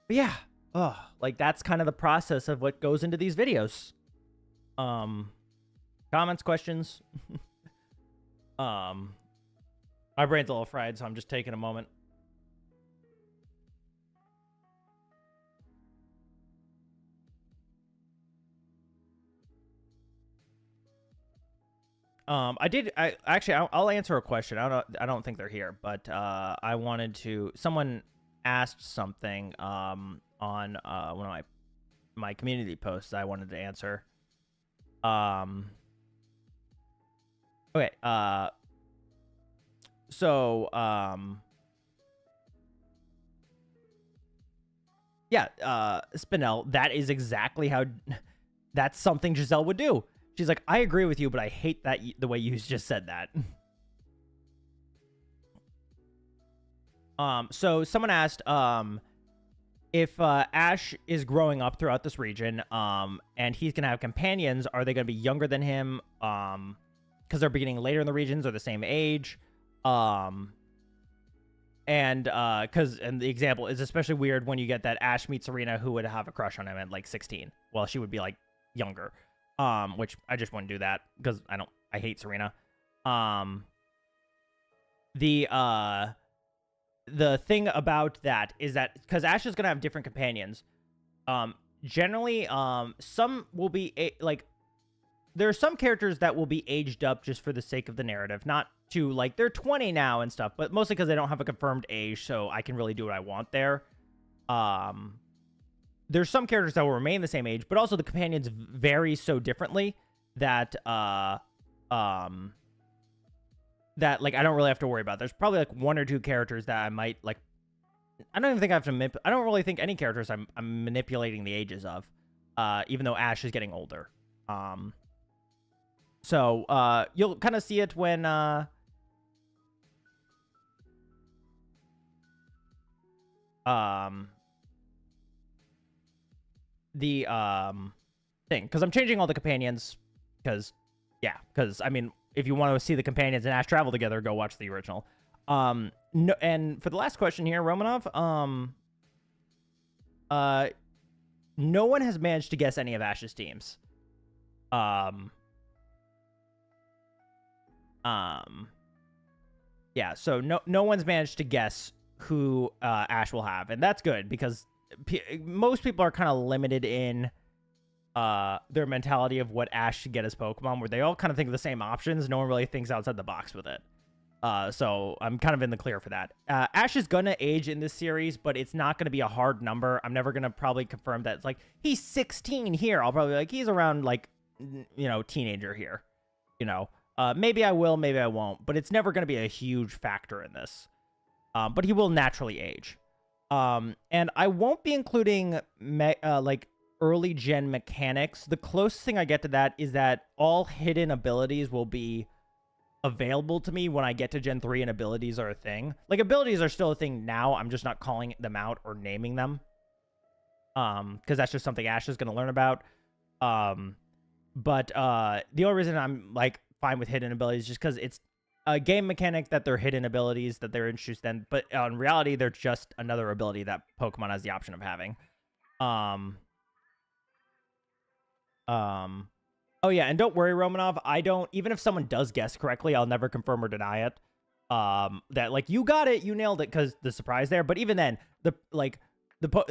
yeah, like, that's kind of the process of what goes into these videos. Comments, questions? My brain's a little fried, so I'm just taking a moment. I'll answer a question. I don't think they're here, but I wanted to. Someone asked something on one of my community posts I wanted to answer. Okay. So, yeah, Spinel, that is exactly how, that's something Giselle would do. She's like, I agree with you, but I hate that the way you just said that. So someone asked, if Ash is growing up throughout this region, and he's gonna have companions, are they gonna be younger than him? Because they're beginning later in the regions or the same age. And the example is especially weird when you get that Ash meets Serena, who would have a crush on him at like 16, while she would be like younger. Which I just wouldn't do that because I hate Serena. The thing about that is that because Ash is gonna have different companions, generally, some will be like, there are some characters that will be aged up just for the sake of the narrative, not to like they're 20 now and stuff, but mostly because they don't have a confirmed age, so I can really do what I want there. There's some characters that will remain the same age, but also the companions vary so differently that that like I don't really have to worry about. There's probably like one or two characters that I might like. I don't even think I have to. I don't really think any characters I'm manipulating the ages of, even though Ash is getting older. So you'll kind of see it when the thing, because I'm changing all the companions, because I mean, if you want to see the companions and Ash travel together, go watch the original. No, and for the last question here, Romanov, no one has managed to guess any of Ash's teams. Yeah, so no one's managed to guess who Ash will have, and that's good because most people are kind of limited in their mentality of what Ash should get as Pokemon, where they all kind of think of the same options. No one really thinks outside the box with it. So I'm kind of in the clear for that. Ash is gonna age in this series, but it's not gonna be a hard number. I'm never gonna probably confirm that it's like he's 16 here. I'll probably be like he's around like, you know, teenager here. You know, maybe I will, maybe I won't, but it's never gonna be a huge factor in this. But he will naturally age. And I won't be including like early gen mechanics. The closest thing I get to that is that all hidden abilities will be available to me when I get to Gen 3 and abilities are a thing. Like, abilities are still a thing now. I'm just not calling them out or naming them. Because that's just something Ash is going to learn about. But the only reason I'm, like, fine with hidden abilities is just because it's a game mechanic that they're hidden abilities that they're introduced in. But in reality, they're just another ability that Pokemon has the option of having. Oh, yeah, and don't worry, Romanov. I don't, even if someone does guess correctly, I'll never confirm or deny it. That, like, you got it, you nailed it, because the surprise there. But even then, the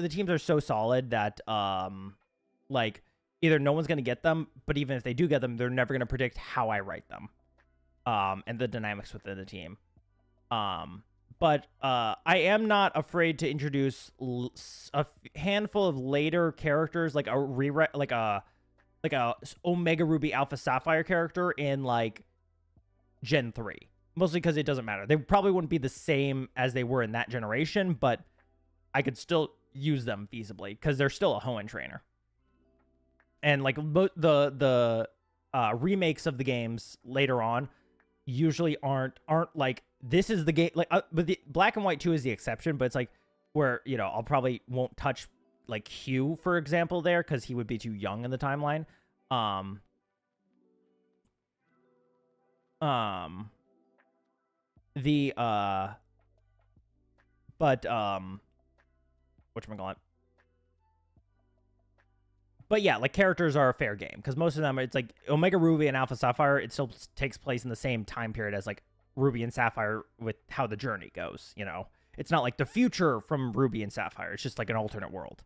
teams are so solid that, like, either no one's going to get them, but even if they do get them, they're never going to predict how I write them. And the dynamics within the team. But I am not afraid to introduce a handful of later characters, like a rewrite, like a Omega Ruby Alpha Sapphire character in like Gen 3. Mostly because it doesn't matter. They probably wouldn't be the same as they were in that generation, but I could still use them feasibly because they're still a Hoenn trainer. And like the remakes of the games later on usually aren't like, this is the game, like but the Black and White 2 is the exception, but it's like where, you know, I'll probably won't touch like Hugh, for example, there, because he would be too young in the timeline. Whatchamacallit? But yeah, like, characters are a fair game, because most of them, it's like Omega Ruby and Alpha Sapphire, it still takes place in the same time period as like Ruby and Sapphire with how the journey goes, you know? It's not like the future from Ruby and Sapphire. It's just like an alternate world.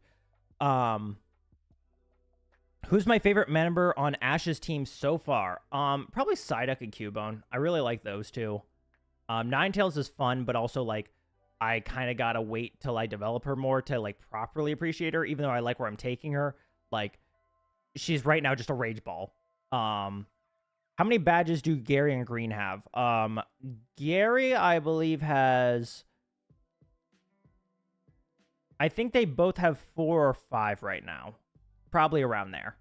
Who's my favorite member on Ash's team so far? Probably Psyduck and Cubone. I really like those two. Ninetales is fun, but also, like, I kind of gotta wait till I develop her more to, like, properly appreciate her, even though I like where I'm taking her. Like, she's right now just a Rage Ball. How many badges do Gary and Green have? Gary, I believe, has... I think they both have 4 or 5 right now. Probably around there.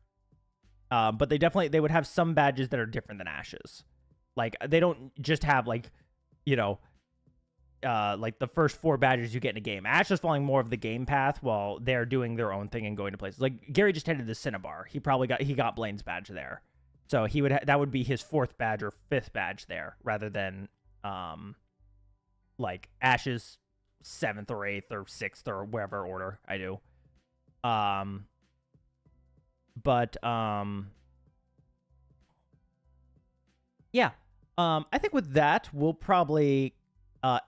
But they would have some badges that are different than Ash's. Like, they don't just have, like, you know, like the first 4 badges you get in a game. Ash is following more of the game path while they're doing their own thing and going to places. Like, Gary just headed to Cinnabar. He got Blaine's badge there. So that would be his 4th badge or 5th badge there, rather than like Ash's 7th or 8th or 6th or wherever order I do. Yeah. I think with that, we'll probably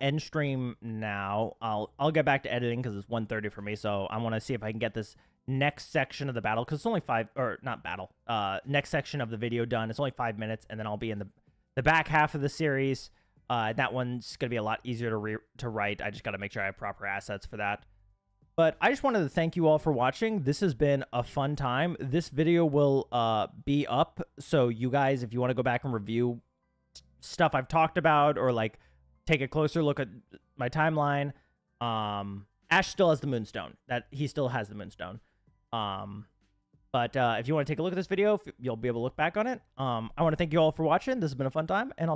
end stream now. I'll get back to editing because it's 1:30 for me, so I want to see if I can get this next section of the battle, because it's only next section of the video done. It's only 5 minutes, and then I'll be in the back half of the series. That one's gonna be a lot easier to write. I just got to make sure I have proper assets for that. But I just wanted to thank you all for watching. This has been a fun time. This video will be up, so you guys, if you want to go back and review stuff I've talked about, or like take a closer look at my timeline, Ash still has the Moonstone. He still has the Moonstone. But if you want to take a look at this video, you'll be able to look back on it. I want to thank you all for watching. This has been a fun time, and I'll